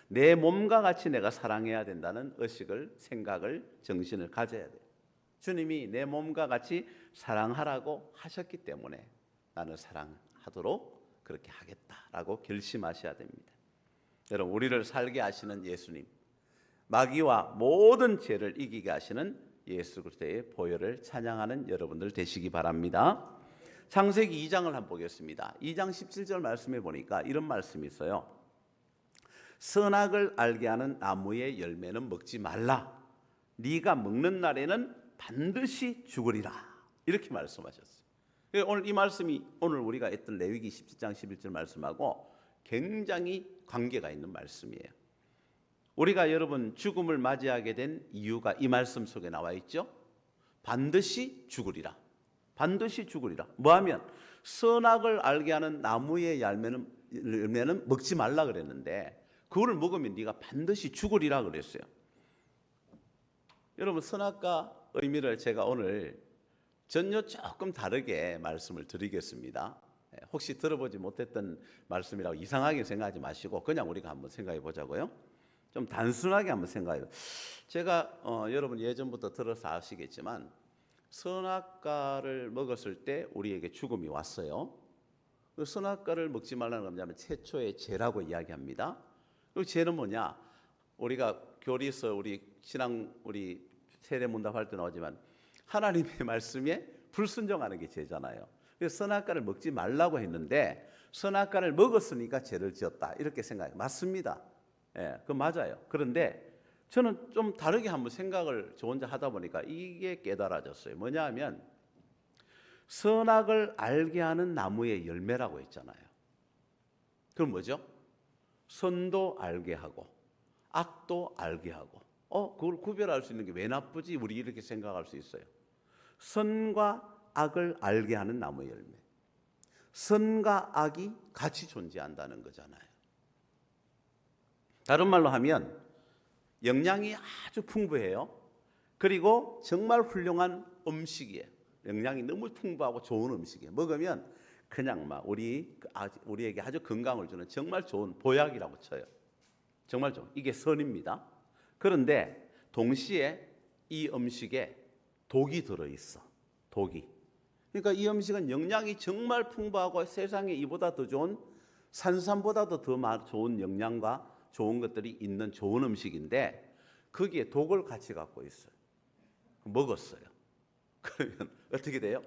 내 몸과 같이 내가 사랑해야 된다는 의식을 생각을 정신을 가져야 돼요. 주님이 내 몸과 같이 사랑하라고 하셨기 때문에 나는 사랑하도록 그렇게 하겠다라고 결심하셔야 됩니다. 여러분 우리를 살게 하시는 예수님, 마귀와 모든 죄를 이기게 하시는 예수 그리스도의 보혈을 찬양하는 여러분들 되시기 바랍니다. 창세기 2장을 한번 보겠습니다. 2장 17절 말씀에 보니까 이런 말씀이 있어요. 선악을 알게 하는 나무의 열매는 먹지 말라. 네가 먹는 날에는 반드시 죽으리라. 이렇게 말씀하셨어요. 오늘 이 말씀이 오늘 우리가 했던 레위기 17장 11절 말씀하고 굉장히 관계가 있는 말씀이에요. 우리가 여러분 죽음을 맞이하게 된 이유가 이 말씀 속에 나와 있죠. 반드시 죽으리라. 반드시 죽으리라. 뭐하면 선악을 알게 하는 나무의 열매는 먹지 말라 그랬는데 그거를 먹으면 네가 반드시 죽으리라 그랬어요. 여러분 선악과 의미를 제가 오늘 전혀 조금 다르게 말씀을 드리겠습니다. 혹시 들어보지 못했던 말씀이라고 이상하게 생각하지 마시고 그냥 우리가 한번 생각해 보자고요. 좀 단순하게 한번 생각해요. 제가 여러분 예전부터 들어서 아시겠지만 선악과를 먹었을 때 우리에게 죽음이 왔어요. 그 선악과를 먹지 말라는 건 뭐냐면 최초의 죄라고 이야기합니다. 그 죄는 뭐냐? 우리가 교리서 우리 신앙 우리 세례문답할 때 나오지만 하나님의 말씀에 불순종하는 게 죄잖아요. 그래서 선악과를 먹지 말라고 했는데 선악과를 먹었으니까 죄를 지었다 이렇게 생각해요. 맞습니다. 그 맞아요. 그런데 저는 좀 다르게 한번 생각을 저 혼자 하다 보니까 이게 깨달아졌어요. 뭐냐 하면 선악을 알게 하는 나무의 열매라고 했잖아요. 그럼 뭐죠? 선도 알게 하고 악도 알게 하고 그걸 구별할 수 있는 게 왜 나쁘지? 우리 이렇게 생각할 수 있어요. 선과 악을 알게 하는 나무의 열매. 선과 악이 같이 존재한다는 거잖아요. 다른 말로 하면 영양이 아주 풍부해요. 그리고 정말 훌륭한 음식이에요. 영양이 너무 풍부하고 좋은 음식이에요. 먹으면 그냥 막 우리에게 아주 건강을 주는 정말 좋은 보약이라고 쳐요. 정말 좋은. 이게 선입니다. 그런데 동시에 이 음식에 독이 들어있어. 독이. 그러니까 이 음식은 영양이 정말 풍부하고 세상에 이보다 더 좋은 산삼보다도 더 좋은 영양과 좋은 것들이 있는 좋은 음식인데 거기에 독을 같이 갖고 있어요. 먹었어요. 그러면 어떻게 돼요?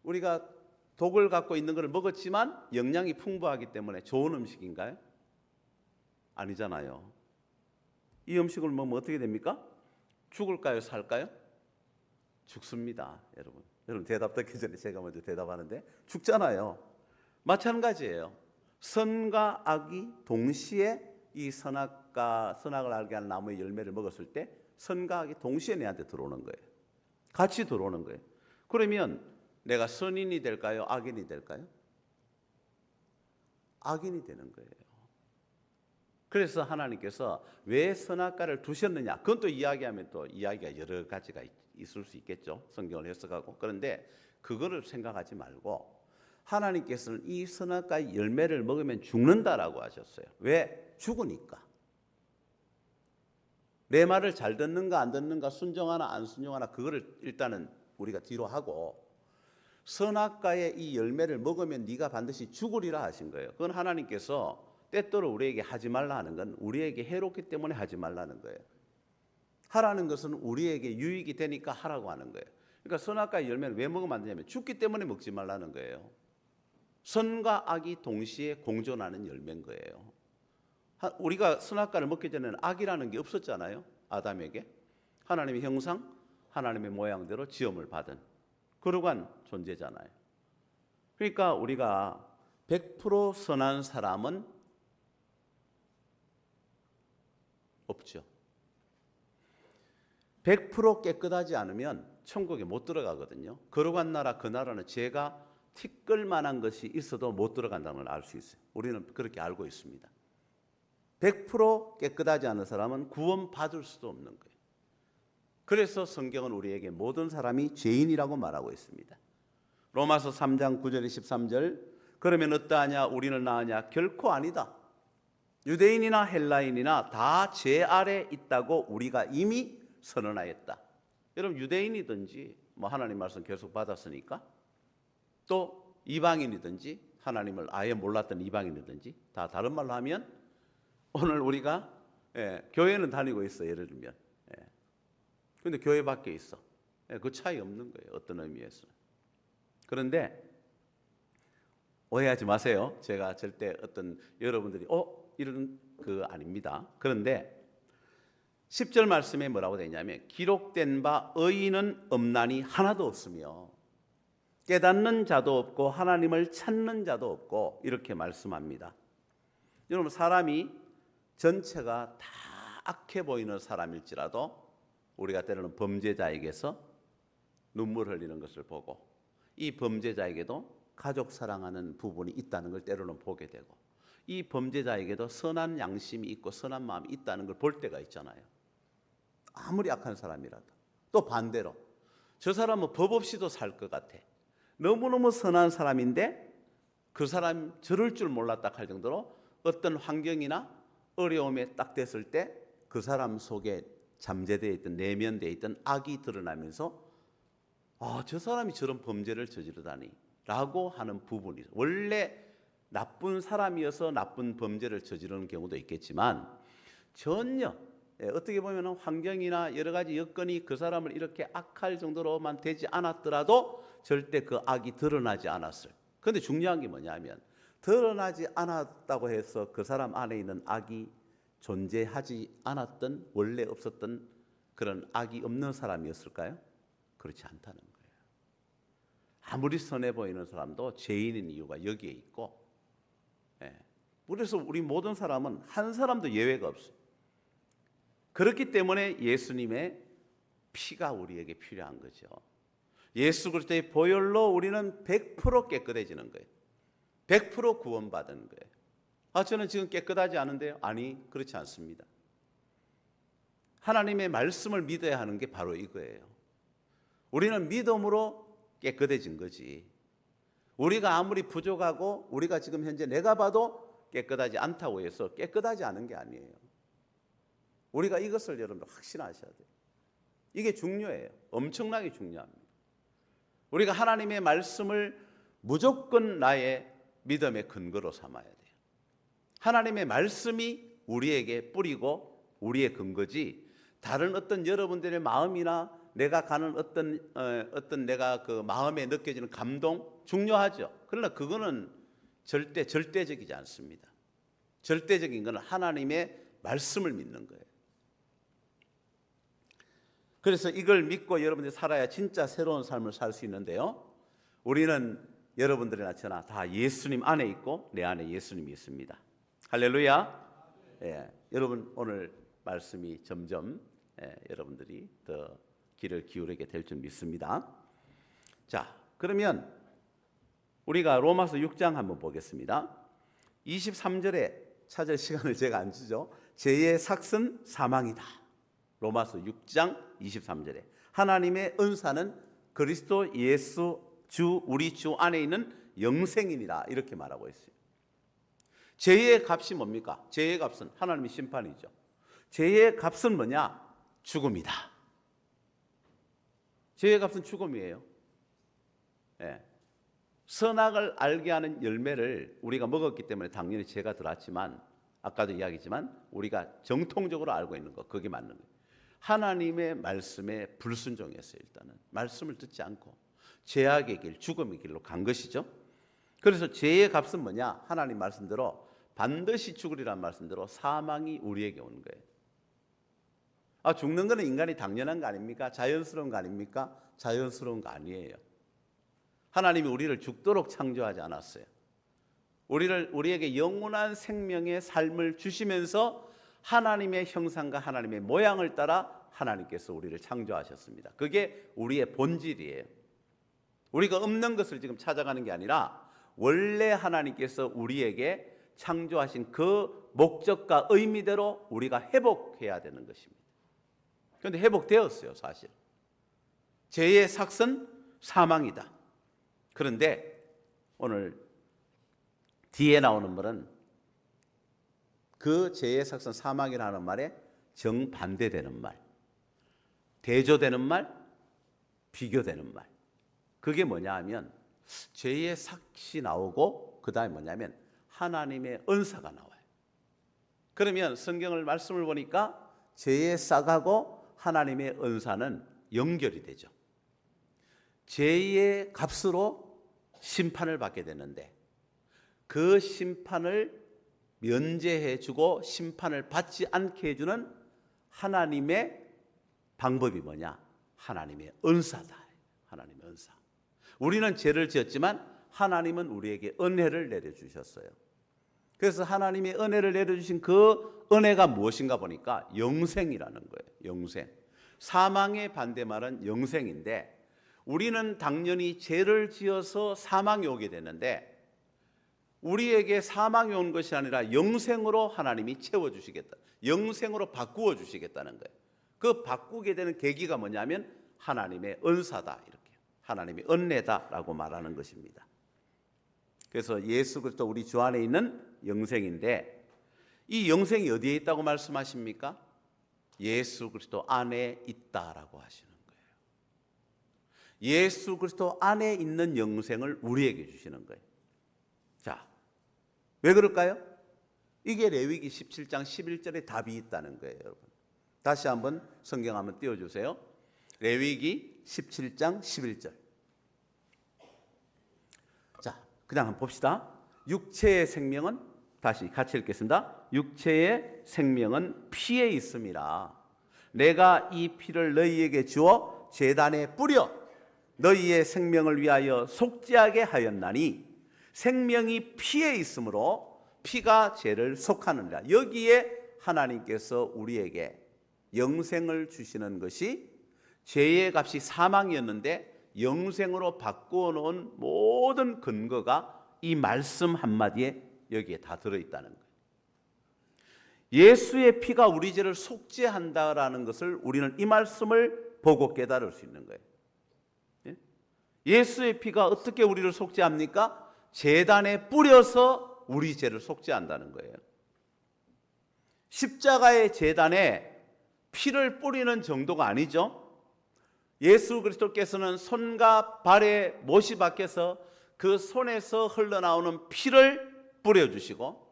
우리가 독을 갖고 있는 것을 먹었지만 영양이 풍부하기 때문에 좋은 음식인가요? 아니잖아요. 이 음식을 먹으면 어떻게 됩니까? 죽을까요? 살까요? 죽습니다. 여러분 대답 듣기 전에 제가 먼저 대답하는데 죽잖아요. 마찬가지예요. 선과 악이 동시에 이 선악을 알게 하는 나무의 열매를 먹었을 때 선과 악이 동시에 내한테 들어오는 거예요. 같이 들어오는 거예요. 그러면 내가 선인이 될까요? 악인이 될까요? 악인이 되는 거예요. 그래서 하나님께서 왜 선악과를 두셨느냐? 그건 또 이야기하면 또 이야기가 여러 가지가 있을 수 있겠죠. 성경을 해석하고. 그런데 그거를 생각하지 말고 하나님께서는 이 선악과의 열매를 먹으면 죽는다라고 하셨어요. 왜? 죽으니까. 내 말을 잘 듣는가 안 듣는가 순종하나 안 순종하나 그거를 일단은 우리가 뒤로 하고 선악과의 이 열매를 먹으면 네가 반드시 죽으리라 하신 거예요. 그건 하나님께서 때때로 우리에게 하지 말라 하는 건 우리에게 해롭기 때문에 하지 말라는 거예요. 하라는 것은 우리에게 유익이 되니까 하라고 하는 거예요. 그러니까 선악과의 열매를 왜 먹으면 안 되냐면 죽기 때문에 먹지 말라는 거예요. 선과 악이 동시에 공존하는 열매인 거예요. 우리가 선악과를 먹기 전에는 악이라는 게 없었잖아요. 아담에게 하나님의 형상, 하나님의 모양대로 지음을 받은 그러한 존재잖아요. 그러니까 우리가 100% 선한 사람은 없죠. 100% 깨끗하지 않으면 천국에 못 들어가거든요. 거룩한 나라, 그 나라는 죄가 티끌만한 것이 있어도 못 들어간다는 걸 알 수 있어요. 우리는 그렇게 알고 있습니다. 100% 깨끗하지 않은 사람은 구원받을 수도 없는 거예요. 그래서 성경은 우리에게 모든 사람이 죄인이라고 말하고 있습니다. 로마서 3장 9절에 13절, 그러면 어떠하냐? 우리는 나으냐? 결코 아니다. 유대인이나 헬라인이나 다 죄 아래 있다고 우리가 이미 선언하였다. 여러분, 유대인이든지 뭐 하나님 말씀 계속 받았으니까, 또 이방인이든지 하나님을 아예 몰랐던 이방인이든지, 다 다른 말로 하면 오늘 우리가 교회는 다니고 있어, 예를 들면. 근데 교회 밖에 있어. 그 차이 없는 거예요, 어떤 의미에서. 그런데 오해하지 마세요. 제가 절대 어떤 여러분들이 이런 그 아닙니다. 그런데 10절 말씀에 뭐라고 되어 있냐면, 기록된 바 의인은 없나니 하나도 없으며 깨닫는 자도 없고 하나님을 찾는 자도 없고, 이렇게 말씀합니다. 여러분, 사람이 전체가 다 악해 보이는 사람일지라도 우리가 때로는 범죄자에게서 눈물 흘리는 것을 보고, 이 범죄자에게도 가족 사랑하는 부분이 있다는 걸 때로는 보게 되고, 이 범죄자에게도 선한 양심이 있고 선한 마음이 있다는 걸 볼 때가 있잖아요. 아무리 악한 사람이라도. 또 반대로 저 사람은 법 없이도 살 것 같아. 너무너무 선한 사람인데 그 사람 저럴 줄 몰랐다 할 정도로 어떤 환경이나 어려움에 딱 됐을 때 그 사람 속에 잠재되어 있던, 내면되어 있던 악이 드러나면서 저 사람이 저런 범죄를 저지르다니 라고 하는 부분이, 원래 나쁜 사람이어서 나쁜 범죄를 저지르는 경우도 있겠지만, 전혀 어떻게 보면 환경이나 여러 가지 여건이 그 사람을 이렇게 악할 정도로만 되지 않았더라도 절대 그 악이 드러나지 않았어요. 그런데 중요한 게 뭐냐면, 드러나지 않았다고 해서 그 사람 안에 있는 악이 존재하지 않았던, 원래 없었던 그런 악이 없는 사람이었을까요? 그렇지 않다는 거예요. 아무리 선해 보이는 사람도 죄인인 이유가 여기에 있고, 그래서 우리 모든 사람은 한 사람도 예외가 없어요. 그렇기 때문에 예수님의 피가 우리에게 필요한 거죠. 예수 그리스도의 보혈로 우리는 100% 깨끗해지는 거예요. 100% 구원받은 거예요. 저는 지금 깨끗하지 않은데요? 아니, 그렇지 않습니다. 하나님의 말씀을 믿어야 하는 게 바로 이거예요. 우리는 믿음으로 깨끗해진 거지. 우리가 아무리 부족하고 우리가 지금 현재 내가 봐도 깨끗하지 않다고 해서 깨끗하지 않은 게 아니에요. 우리가 이것을 여러분들 확신하셔야 돼요. 이게 중요해요. 엄청나게 중요합니다. 우리가 하나님의 말씀을 무조건 나의 믿음의 근거로 삼아야 돼요. 하나님의 말씀이 우리에게 뿌리고 우리의 근거지, 다른 어떤 여러분들의 마음이나 내가 가는 어떤 내가 그 마음에 느껴지는 감동 중요하죠. 그러나 그거는 절대적이지 않습니다. 절대적인 것은 하나님의 말씀을 믿는 거예요. 그래서 이걸 믿고 여러분들이 살아야 진짜 새로운 삶을 살 수 있는데요. 우리는 여러분들이나 저나 다 예수님 안에 있고 내 안에 예수님이 있습니다. 할렐루야. 여러분, 오늘 말씀이 점점 여러분들이 더 귀를 기울이게 될 줄 믿습니다. 자, 그러면 우리가 로마서 6장 한번 보겠습니다. 23절에 찾을 시간을 제가 안 주죠. 죄의 삭은 사망이다. 로마서 6장 23절에 하나님의 은사는 그리스도 예수 우리 주 안에 있는 영생이니라, 이렇게 말하고 있어요. 죄의 값이 뭡니까? 죄의 값은 하나님의 심판이죠. 죄의 값은 뭐냐? 죽음이다. 죄의 값은 죽음이에요. 선악을 알게 하는 열매를 우리가 먹었기 때문에 당연히 죄가 들어왔지만, 아까도 이야기했지만 우리가 정통적으로 알고 있는 거, 그게 맞는 거예요. 하나님의 말씀에 불순종했어요. 일단은 말씀을 듣지 않고 죄악의 길, 죽음의 길로 간 것이죠. 그래서 죄의 값은 뭐냐? 하나님 말씀대로 반드시 죽으리란 말씀대로 사망이 우리에게 오는 거예요. 죽는 거는 인간이 당연한 거 아닙니까? 자연스러운 거 아닙니까? 자연스러운 거 아니에요. 하나님이 우리를 죽도록 창조하지 않았어요. 우리에게 영원한 생명의 삶을 주시면서 하나님의 형상과 하나님의 모양을 따라 하나님께서 우리를 창조하셨습니다. 그게 우리의 본질이에요. 우리가 없는 것을 지금 찾아가는 게 아니라 원래 하나님께서 우리에게 창조하신 그 목적과 의미대로 우리가 회복해야 되는 것입니다. 그런데 회복되었어요, 사실. 죄의 삭은 사망이다. 그런데 오늘 뒤에 나오는 말은 그 죄의 삭은 사망이라는 말에 정반대되는 말, 대조되는 말, 비교되는 말. 그게 뭐냐 하면 죄의 삭이 나오고 그 다음에 뭐냐면 하나님의 은사가 나와요. 그러면 성경을 말씀을 보니까 죄의 삭하고 하나님의 은사는 연결이 되죠. 죄의 값으로 심판을 받게 되는데 그 심판을 면제해 주고 심판을 받지 않게 해주는 하나님의 방법이 뭐냐? 하나님의 은사다. 하나님의 은사. 우리는 죄를 지었지만 하나님은 우리에게 은혜를 내려주셨어요. 그래서 하나님의 은혜를 내려주신 그 은혜가 무엇인가 보니까 영생이라는 거예요. 영생. 사망의 반대말은 영생인데 우리는 당연히 죄를 지어서 사망이 오게 되는데 우리에게 사망이 온 것이 아니라 영생으로 하나님이 채워주시겠다. 영생으로 바꾸어 주시겠다는 거예요. 그 바꾸게 되는 계기가 뭐냐면 하나님의 은사다. 이렇게 하나님의 은혜다라고 말하는 것입니다. 그래서 예수 그리스도 우리 주 안에 있는 영생인데 이 영생이 어디에 있다고 말씀하십니까? 예수 그리스도 안에 있다라고 하시는 거예요. 예수 그리스도 안에 있는 영생을 우리에게 주시는 거예요. 자, 왜 그럴까요? 이게 레위기 17장 11절에 답이 있다는 거예요, 여러분. 다시 한번 성경 한번 띄워주세요. 레위기 17장 11절. 자, 그냥 한번 봅시다. 육체의 생명은 다시 같이 읽겠습니다. 육체의 생명은 피에 있음이라. 내가 이 피를 너희에게 주어 제단에 뿌려 너희의 생명을 위하여 속죄하게 하였나니 생명이 피에 있으므로 피가 죄를 속하느니라. 여기에 하나님께서 우리에게 영생을 주시는 것이 죄의 값이 사망이었는데 영생으로 바꾸어 놓은 모든 근거가 이 말씀 한마디에 여기에 다 들어있다는 거예요. 예수의 피가 우리 죄를 속죄한다라는 것을 우리는 이 말씀을 보고 깨달을 수 있는 거예요. 예수의 피가 어떻게 우리를 속죄합니까? 제단에 뿌려서 우리 죄를 속죄한다는 거예요. 십자가의 제단에 피를 뿌리는 정도가 아니죠. 예수 그리스도께서는 손과 발의 못이 박혀서 그 손에서 흘러나오는 피를 뿌려주시고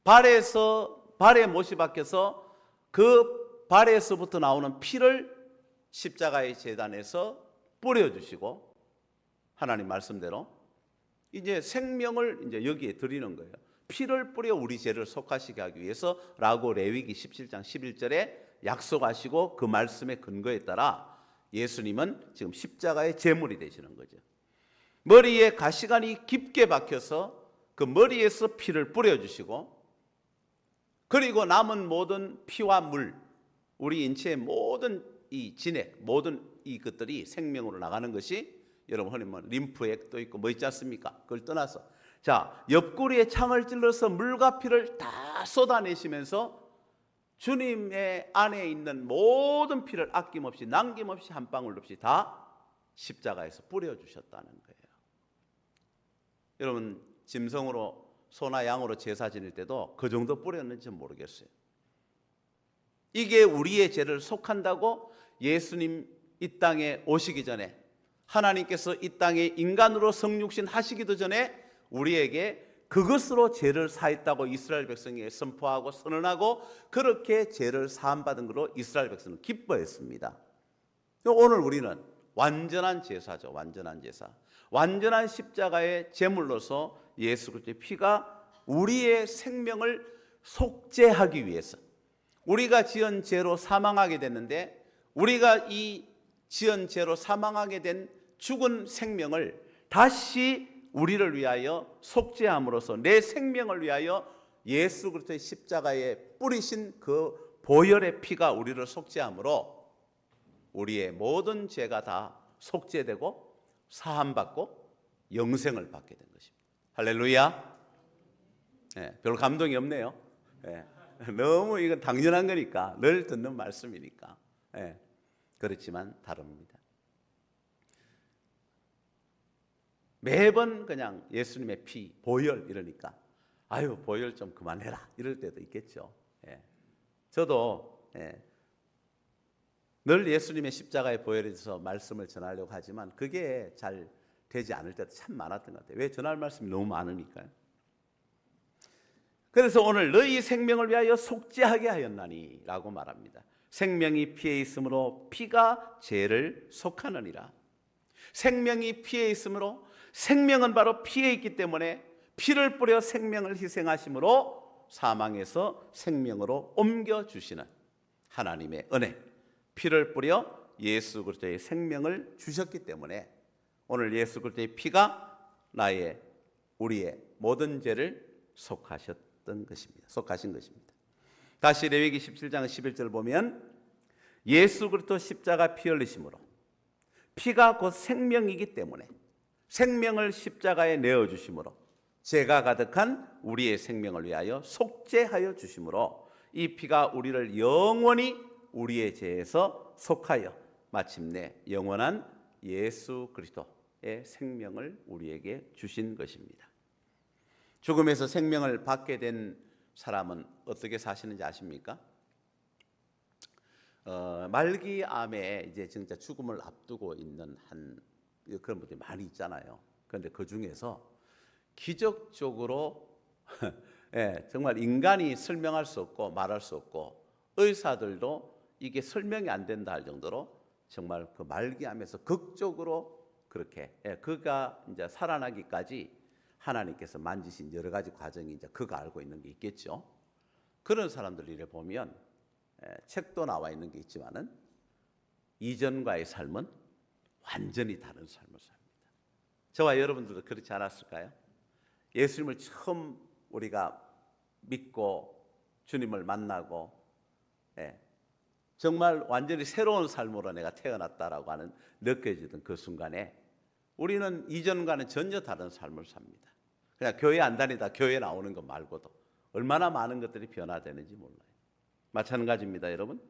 발의 못이 박혀서 그 발에서부터 나오는 피를 십자가의 제단에서 뿌려주시고 하나님 말씀대로 이제 생명을 이제 여기에 드리는 거예요. 피를 뿌려 우리 죄를 속하시게 하기 위해서라고 레위기 17장 11절에 약속하시고 그 말씀의 근거에 따라 예수님은 지금 십자가의 제물이 되시는 거죠. 머리에 가시관이 깊게 박혀서 그 머리에서 피를 뿌려주시고 그리고 남은 모든 피와 물, 우리 인체의 모든 이 진액, 모든 이것들이 생명으로 나가는 것이 여러분 흔히 뭐 림프액도 있고 뭐 있지 않습니까? 그걸 떠나서 자 옆구리에 창을 찔러서 물과 피를 다 쏟아내시면서 주님의 안에 있는 모든 피를 아낌없이 남김없이 한 방울 없이 다 십자가에서 뿌려주셨다는 거예요. 여러분 짐승으로 소나 양으로 제사 지낼 때도 그 정도 뿌렸는지 모르겠어요. 이게 우리의 죄를 속한다고 예수님 이 땅에 오시기 전에 하나님께서 이 땅에 인간으로 성육신 하시기도 전에 우리에게 그것으로 죄를 사했다고 이스라엘 백성에게 선포하고 선언하고 그렇게 죄를 사함받은 것으로 이스라엘 백성은 기뻐했습니다. 오늘 우리는 완전한 제사죠. 완전한 제사. 완전한 십자가의 제물로서 예수 그리스도의 피가 우리의 생명을 속죄하기 위해서, 우리가 지은 죄로 사망하게 됐는데, 우리가 이 지은 죄로 사망하게 된 죽은 생명을 다시 우리를 위하여 속죄함으로써 내 생명을 위하여 예수 그리스도의 십자가에 뿌리신 그 보혈의 피가 우리를 속죄함으로 우리의 모든 죄가 다 속죄되고 사함받고 영생을 받게 된 것입니다. 할렐루야. 별 감동이 없네요. 너무 이건 당연한 거니까, 늘 듣는 말씀이니까. 그렇지만 다릅니다. 매번 그냥 예수님의 피, 보혈 이러니까 아유 보혈 좀 그만해라 이럴 때도 있겠죠. 저도 늘 예수님의 십자가의 보혈에 대해서 말씀을 전하려고 하지만 그게 잘 되지 않을 때도 참 많았던 것 같아요. 왜? 전할 말씀이 너무 많으니까요. 그래서 오늘 너희 생명을 위하여 속죄하게 하였나니 라고 말합니다. 생명이 피에 있으므로 피가 죄를 속하느니라. 생명이 피에 있으므로, 생명은 바로 피에 있기 때문에 피를 뿌려 생명을 희생하심으로 사망에서 생명으로 옮겨주시는 하나님의 은혜, 피를 뿌려 예수 그리스도의 생명을 주셨기 때문에 오늘 예수 그리스도의 피가 우리의 모든 죄를 속하신 것입니다. 다시 레위기 17장 11절 보면 예수 그리스도 십자가 피 흘리심으로, 피가 곧 생명이기 때문에 생명을 십자가에 내어 주심으로 죄가 가득한 우리의 생명을 위하여 속죄하여 주심으로 이 피가 우리를 영원히 우리의 죄에서 속하여 마침내 영원한 예수 그리스도의 생명을 우리에게 주신 것입니다. 죽음에서 생명을 받게 된 사람은 어떻게 사시는지 아십니까? 말기암에 이제 진짜 죽음을 앞두고 있는 그런 분들이 많이 있잖아요. 그런데 그 중에서 기적적으로 정말 인간이 설명할 수 없고 말할 수 없고 의사들도 이게 설명이 안 된다 할 정도로 정말 그 말기암에서 극적으로 그렇게 그가 이제 살아나기까지 하나님께서 만지신 여러 가지 과정이 이제 그가 알고 있는 게 있겠죠. 그런 사람들을 보면 책도 나와 있는 게 있지만은 이전과의 삶은 완전히 다른 삶을 삽니다. 저와 여러분들도 그렇지 않았을까요? 예수님을 처음 우리가 믿고 주님을 만나고 정말 완전히 새로운 삶으로 내가 태어났다라고 하는 느껴지던 그 순간에 우리는 이전과는 전혀 다른 삶을 삽니다. 그냥 교회 안 다니다 교회 나오는 것 말고도 얼마나 많은 것들이 변화되는지 몰라요. 마찬가지입니다, 여러분.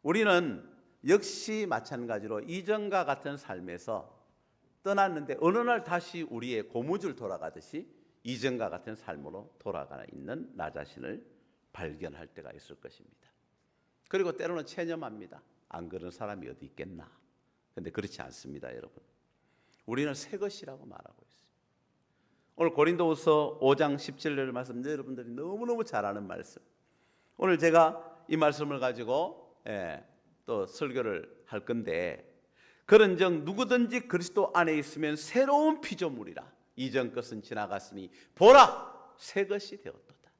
우리는 역시 마찬가지로 이전과 같은 삶에서 떠났는데 어느 날 다시 우리의 고무줄 돌아가듯이 이전과 같은 삶으로 돌아가 있는 나 자신을 발견할 때가 있을 것입니다. 그리고 때로는 체념합니다. 안 그런 사람이 어디 있겠나. 그런데 그렇지 않습니다, 여러분. 우리는 새 것이라고 말하고 있어요. 오늘 고린도후서 5장 17절 말씀, 여러분들이 너무너무 잘 아는 말씀. 오늘 제가 이 말씀을 가지고 또 설교를 할 건데, 그런즉 누구든지 그리스도 안에 있으면 새로운 피조물이라. 이전 것은 지나갔으니 보라 새 것이 되었도다.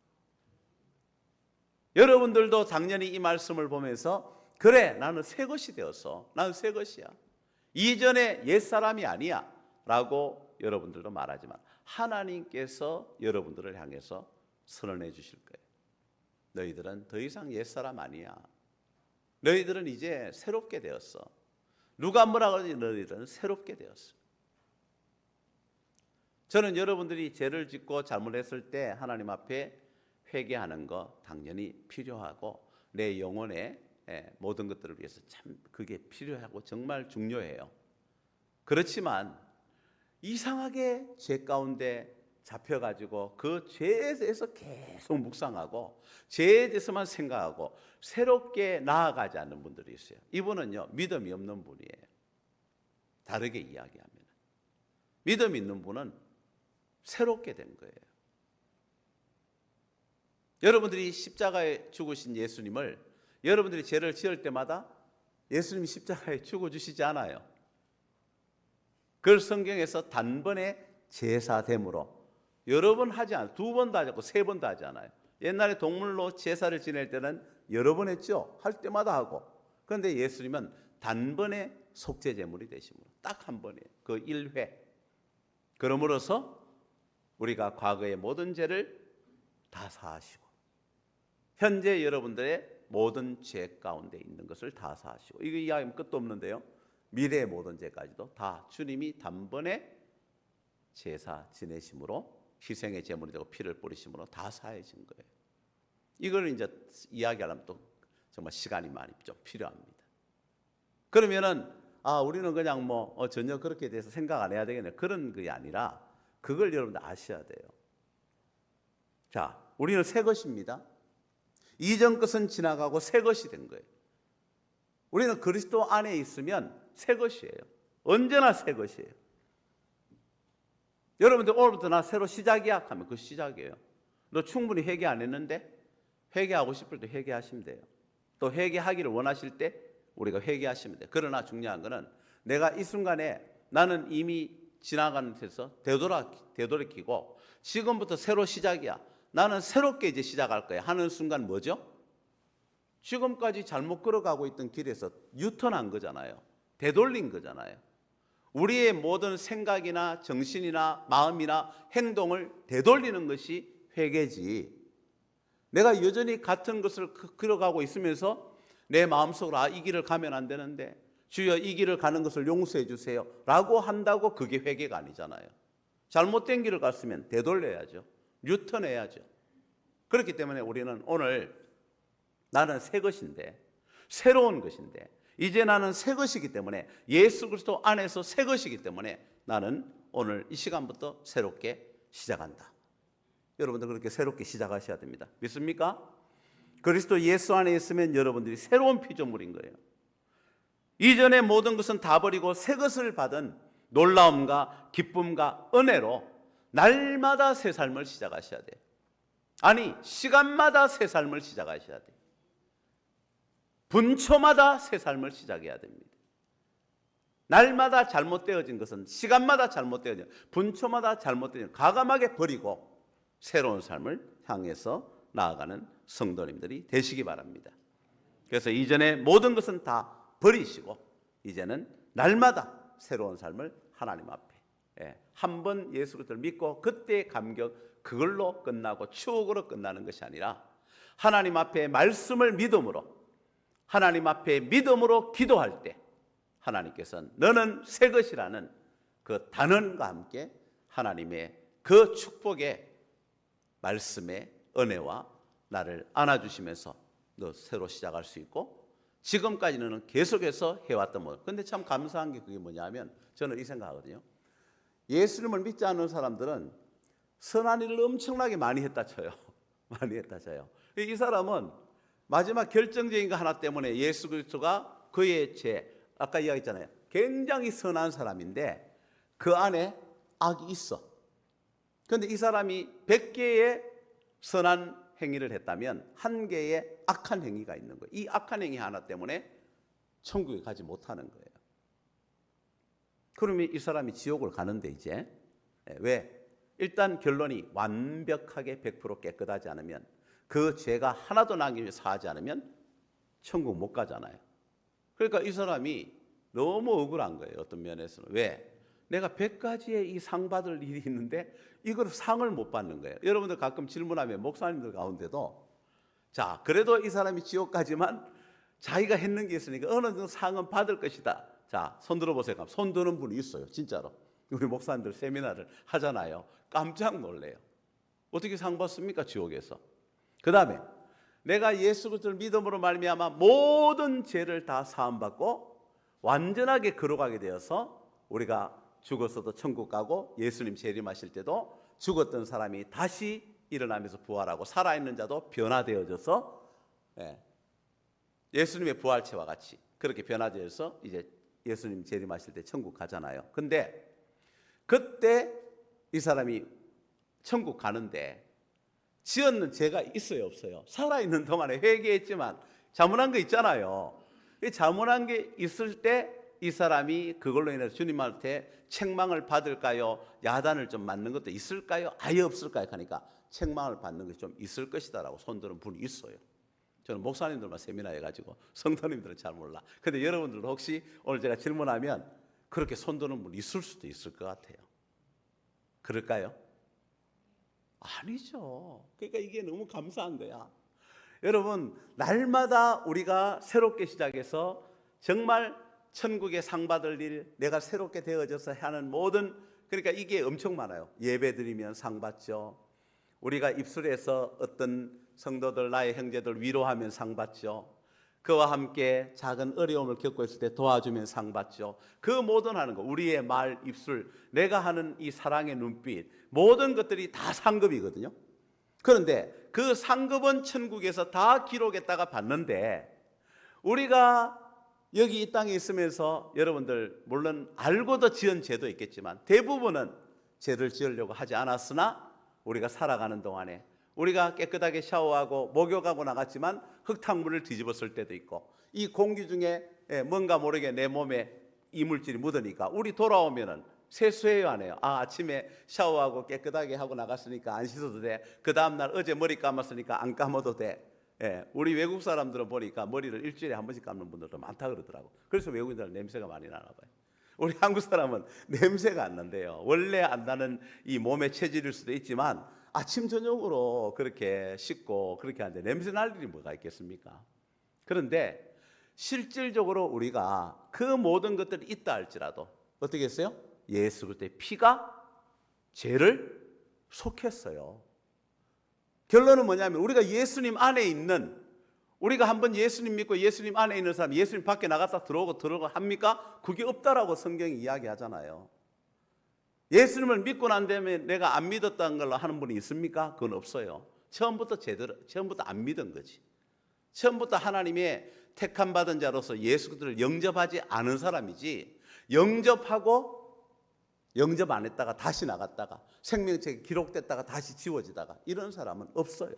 여러분들도 당연히 이 말씀을 보면서 그래 나는 새 것이 되었어. 나는 새 것이야. 이전에 옛사람이 아니야 라고 여러분들도 말하지만 하나님께서 여러분들을 향해서 선언해 주실 거예요. 너희들은 더 이상 옛사람 아니야. 너희들은 이제 새롭게 되었어. 누가 뭐라 그러지 너희들은 새롭게 되었어. 저는 여러분들이 죄를 짓고 잘못했을 때 하나님 앞에 회개하는 거 당연히 필요하고 내 영혼의 모든 것들을 위해서 참 그게 필요하고 정말 중요해요. 그렇지만 이상하게 죄 가운데 잡혀가지고 그 죄에 대해서 계속 묵상하고 죄에 대해서만 생각하고 새롭게 나아가지 않는 분들이 있어요. 이분은요 믿음이 없는 분이에요. 다르게 이야기하면 믿음 있는 분은 새롭게 된 거예요. 여러분들이 십자가에 죽으신 예수님을 여러분들이 죄를 지을 때마다 예수님이 십자가에 죽어주시지 않아요. 그걸 성경에서 단번에 제사됨으로 여러 번 하지 않아요. 2번도 하지 않고 3번도 하지 않아요. 옛날에 동물로 제사를 지낼 때는 여러 번 했죠. 할 때마다 하고. 그런데 예수님은 단번에 속죄 제물이 되심으로 딱 한 번이에요. 그 1회. 그러므로서 우리가 과거의 모든 죄를 다 사하시고 현재 여러분들의 모든 죄 가운데 있는 것을 다 사하시고, 이거 이야기하면 끝도 없는데요, 미래의 모든 죄까지도 다 주님이 단번에 제사 지내심으로 희생의 제물이 되고 피를 뿌리심으로 다 사해진 거예요. 이걸 이제 이야기하려면 또 정말 시간이 많이 좀 필요합니다. 그러면은 우리는 그냥 전혀 그렇게 대해서 생각 안 해야 되겠네, 그런 게 아니라 그걸 여러분들 아셔야 돼요. 자, 우리는 새 것입니다. 이전 것은 지나가고 새 것이 된 거예요. 우리는 그리스도 안에 있으면 새 것이에요. 언제나 새 것이에요. 여러분들 오늘부터 나 새로 시작이야 하면 그 시작이에요. 너 충분히 회개 안 했는데 회개하고 싶을 때 회개하시면 돼요. 또 회개하기를 원하실 때 우리가 회개하시면 돼요. 그러나 중요한 거는 내가 이 순간에 나는 이미 지나가는 데서 되돌이키고 지금부터 새로 시작이야, 나는 새롭게 이제 시작할 거야 하는 순간 뭐죠? 지금까지 잘못 걸어가고 있던 길에서 유턴한 거잖아요. 되돌린 거잖아요. 우리의 모든 생각이나 정신이나 마음이나 행동을 되돌리는 것이 회개지. 내가 여전히 같은 것을 걸어가고 있으면서 내 마음속으로 이 길을 가면 안 되는데 주여 이 길을 가는 것을 용서해 주세요 라고 한다고 그게 회개가 아니잖아요. 잘못된 길을 갔으면 되돌려야죠. 유턴해야죠. 그렇기 때문에 우리는 오늘 나는 새 것인데, 새로운 것인데, 이제 나는 새 것이기 때문에, 예수 그리스도 안에서 새 것이기 때문에 나는 오늘 이 시간부터 새롭게 시작한다. 여러분들 그렇게 새롭게 시작하셔야 됩니다. 믿습니까? 그리스도 예수 안에 있으면 여러분들이 새로운 피조물인 거예요. 이전의 모든 것은 다 버리고 새 것을 받은 놀라움과 기쁨과 은혜로 날마다 새 삶을 시작하셔야 돼요. 아니, 시간마다 새 삶을 시작하셔야 돼요. 분초마다 새 삶을 시작해야 됩니다. 날마다 잘못되어진 것은 시간마다 잘못되어진, 분초마다 잘못되어진 과감하게 버리고 새로운 삶을 향해서 나아가는 성도님들이 되시기 바랍니다. 그래서 이전에 모든 것은 다 버리시고 이제는 날마다 새로운 삶을 하나님 앞에 한 번 예수 그리스도를 믿고 그때의 감격 그걸로 끝나고 추억으로 끝나는 것이 아니라 하나님 앞에 말씀을 믿음으로, 하나님 앞에 믿음으로 기도할 때 하나님께서는 너는 새 것이라는 그 단언과 함께 하나님의 그 축복의 말씀의 은혜와 나를 안아주시면서 너 새로 시작할 수 있고, 지금까지는 계속해서 해왔던 것. 근데 참 감사한 게 그게 뭐냐면 저는 이 생각하거든요. 예수님을 믿지 않는 사람들은 선한 일을 엄청나게 많이 했다 쳐요. 많이 했다 쳐요. 이 사람은 마지막 결정적인 거 하나 때문에 예수 그리스도가 그의 죄, 아까 이야기했잖아요. 굉장히 선한 사람인데 그 안에 악이 있어. 그런데 이 사람이 100개의 선한 행위를 했다면 1개의 악한 행위가 있는 거예요. 이 악한 행위 하나 때문에 천국에 가지 못하는 거예요. 그러면 이 사람이 지옥을 가는데 이제 왜? 일단 결론이 완벽하게 100% 깨끗하지 않으면, 그 죄가 하나도 남김없이 사하지 않으면 천국 못 가잖아요. 그러니까 이 사람이 너무 억울한 거예요. 어떤 면에서는. 왜? 내가 100가지의 이 상 받을 일이 있는데 이걸 상을 못 받는 거예요. 여러분들 가끔 질문하면 목사님들 가운데도 자, 그래도 이 사람이 지옥 가지만 자기가 했는 게 있으니까 어느 정도 상은 받을 것이다. 자, 손 들어보세요. 손 드는 분이 있어요. 진짜로. 우리 목사님들 세미나를 하잖아요. 깜짝 놀래요. 어떻게 상 받습니까? 지옥에서. 그 다음에 내가 예수 그리스도를 믿음으로 말미암아 모든 죄를 다 사함받고 완전하게 걸어가게 되어서 우리가 죽었어도 천국 가고 예수님 재림하실 때도 죽었던 사람이 다시 일어나면서 부활하고 살아있는 자도 변화되어져서 예수님의 부활체와 같이 그렇게 변화되어서 이제 예수님 재림하실 때 천국 가잖아요. 근데 그때 이 사람이 천국 가는데 지었는 죄가 있어요, 없어요? 살아있는 동안에 회개했지만 잘못한 거 있잖아요. 이 잘못한 게 있을 때 이 사람이 그걸로 인해서 주님한테 책망을 받을까요? 야단을 좀 맞는 것도 있을까요? 아예 없을까요? 하니까 책망을 받는 것이 좀 있을 것이다라고 손드는 분이 있어요. 저는 목사님들만 세미나 해가지고 성도님들은 잘 몰라. 근데 여러분들도 혹시 오늘 제가 질문하면 그렇게 손드는 분 있을 수도 있을 것 같아요. 그럴까요? 아니죠. 그러니까 이게 너무 감사한 거야. 여러분, 날마다 우리가 새롭게 시작해서 정말 천국에 상 받을 일, 내가 새롭게 되어져서 하는 모든, 그러니까 이게 엄청 많아요. 예배 드리면 상 받죠. 우리가 입술에서 어떤 성도들, 나의 형제들 위로하면 상 받죠. 그와 함께 작은 어려움을 겪고 있을 때 도와주면 상 받죠. 그 모든 하는 거, 우리의 말, 입술, 내가 하는 이 사랑의 눈빛, 모든 것들이 다 상급이거든요. 그런데 그 상급은 천국에서 다 기록했다가 받는데, 우리가 여기 이 땅에 있으면서 여러분들 물론 알고도 지은 죄도 있겠지만 대부분은 죄를 지으려고 하지 않았으나 우리가 살아가는 동안에 우리가 깨끗하게 샤워하고 목욕하고 나갔지만 흙탕물을 뒤집었을 때도 있고, 이 공기 중에 뭔가 모르게 내 몸에 이물질이 묻으니까 우리 돌아오면은 세수해요 안 해요? 아침에 샤워하고 깨끗하게 하고 나갔으니까 안 씻어도 돼. 그 다음날 어제 머리 감았으니까 안 감아도 돼. 우리 외국 사람들은 보니까 머리를 일주일에 한 번씩 감는 분들도 많다 그러더라고. 그래서 외국인들은 냄새가 많이 나나 봐요. 우리 한국 사람은 냄새가 안 난대요. 원래 안 나는 이 몸의 체질일 수도 있지만 아침 저녁으로 그렇게 씻고 그렇게 하는데 냄새 날 일이 뭐가 있겠습니까? 그런데 실질적으로 우리가 그 모든 것들이 있다 할지라도 어떻게 했어요? 예수 그리스도의 피가 죄를 속했어요. 결론은 뭐냐면 우리가 예수님 안에 있는, 우리가 한번 예수님 믿고 예수님 안에 있는 사람, 예수님 밖에 나갔다 들어오고 합니까? 그게 없다라고 성경이 이야기하잖아요. 예수님을 믿고 난 다음에 내가 안 믿었다는 걸로 하는 분이 있습니까? 그건 없어요. 처음부터 안 믿은 거지. 처음부터 하나님의 택함 받은 자로서 예수 그리스도를 영접하지 않은 사람이지, 영접 안 했다가 다시 나갔다가 생명책에 기록됐다가 다시 지워지다가 이런 사람은 없어요.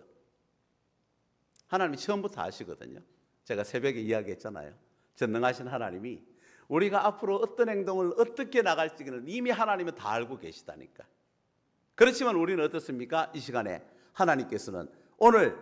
하나님이 처음부터 아시거든요. 제가 새벽에 이야기했잖아요. 전능하신 하나님이 우리가 앞으로 어떤 행동을 어떻게 나갈지는 이미 하나님은 다 알고 계시다니까. 그렇지만 우리는 어떻습니까? 이 시간에 하나님께서는 오늘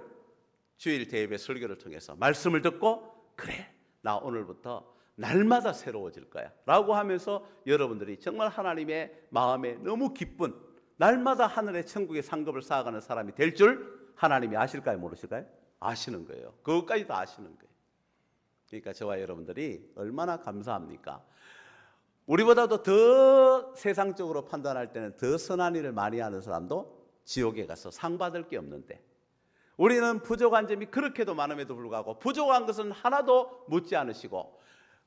주일 대예배 설교를 통해서 말씀을 듣고, 그래, 나 오늘부터 날마다 새로워질 거야 라고 하면서 여러분들이 정말 하나님의 마음에 너무 기쁜, 날마다 하늘의 천국의 상급을 쌓아가는 사람이 될 줄 하나님이 아실까요? 모르실까요? 아시는 거예요. 그것까지 다 아시는 거예요. 그러니까 저와 여러분들이 얼마나 감사합니까? 우리보다도 더 세상적으로 판단할 때는 더 선한 일을 많이 하는 사람도 지옥에 가서 상 받을 게 없는데, 우리는 부족한 점이 그렇게도 많음에도 불구하고 부족한 것은 하나도 묻지 않으시고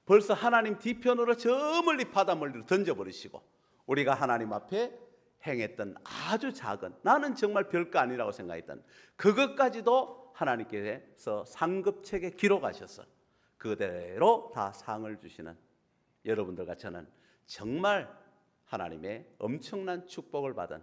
벌써 하나님 뒤편으로 저 멀리 바다 멀리로 던져버리시고, 우리가 하나님 앞에 행했던 아주 작은, 나는 정말 별거 아니라고 생각했던 그것까지도 하나님께서 상급책에 기록하셔서 그대로 다 상을 주시는 여러분들과 저는 정말 하나님의 엄청난 축복을 받은,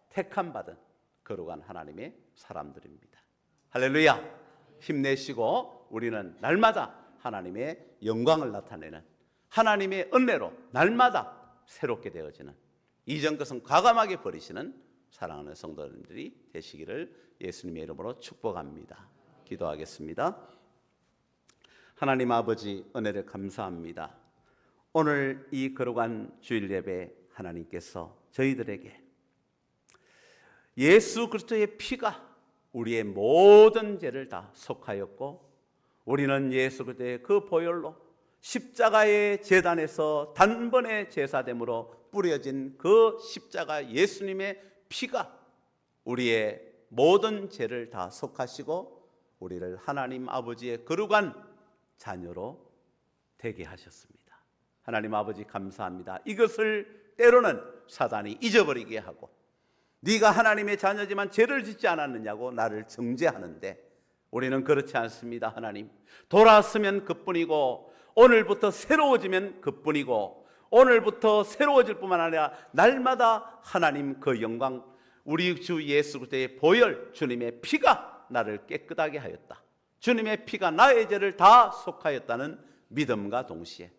택함 받은 거룩한 하나님의 사람들입니다. 할렐루야. 힘내시고 우리는 날마다 하나님의 영광을 나타내는, 하나님의 은혜로 날마다 새롭게 되어지는, 이전 것은 과감하게 버리시는 사랑하는 성도님들이 되시기를 예수님의 이름으로 축복합니다. 기도하겠습니다. 하나님 아버지, 은혜를 감사합니다. 오늘 이 거룩한 주일 예배 하나님께서 저희들에게 예수 그리스도의 피가 우리의 모든 죄를 다 속하였고, 우리는 예수 그리스도의 그 보혈로 십자가의 제단에서 단번에 제사됨으로 뿌려진 그 십자가 예수님의 피가 우리의 모든 죄를 다 속하시고 우리를 하나님 아버지의 거룩한 자녀로 되게 하셨습니다. 하나님 아버지 감사합니다. 이것을 때로는 사단이 잊어버리게 하고, 네가 하나님의 자녀지만 죄를 짓지 않았느냐고 나를 정죄하는데, 우리는 그렇지 않습니다. 하나님, 돌아서면 그뿐이고 오늘부터 새로워지면 그뿐이고, 오늘부터 새로워질 뿐만 아니라 날마다 하나님 그 영광, 우리 주 예수 그리스도의 보혈, 주님의 피가 나를 깨끗하게 하였다, 주님의 피가 나의 죄를 다 속하였다는 믿음과 동시에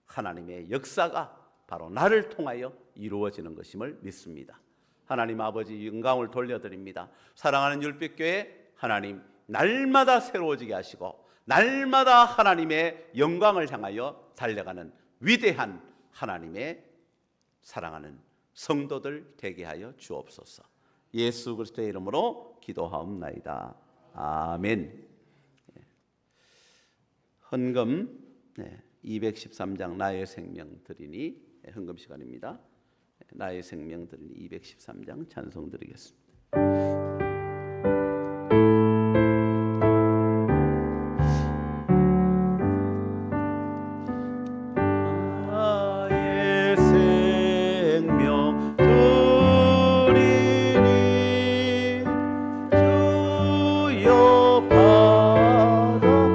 하나님의 역사가 바로 나를 통하여 이루어지는 것임을 믿습니다. 하나님 아버지 영광을 돌려드립니다. 사랑하는 율빛교회 하나님, 날마다 새로워지게 하시고 날마다 하나님의 영광을 향하여 달려가는 위대한 하나님의 사랑하는 성도들 되게 하여 주옵소서. 예수 그리스도의 이름으로 기도하옵나이다. 아멘. 헌금 213장 나의 생명 드리니 헌금 시간입니다. 나의 생명 드리니 213장 찬송 드리겠습니다. 나의 생명 드리니 주여 받아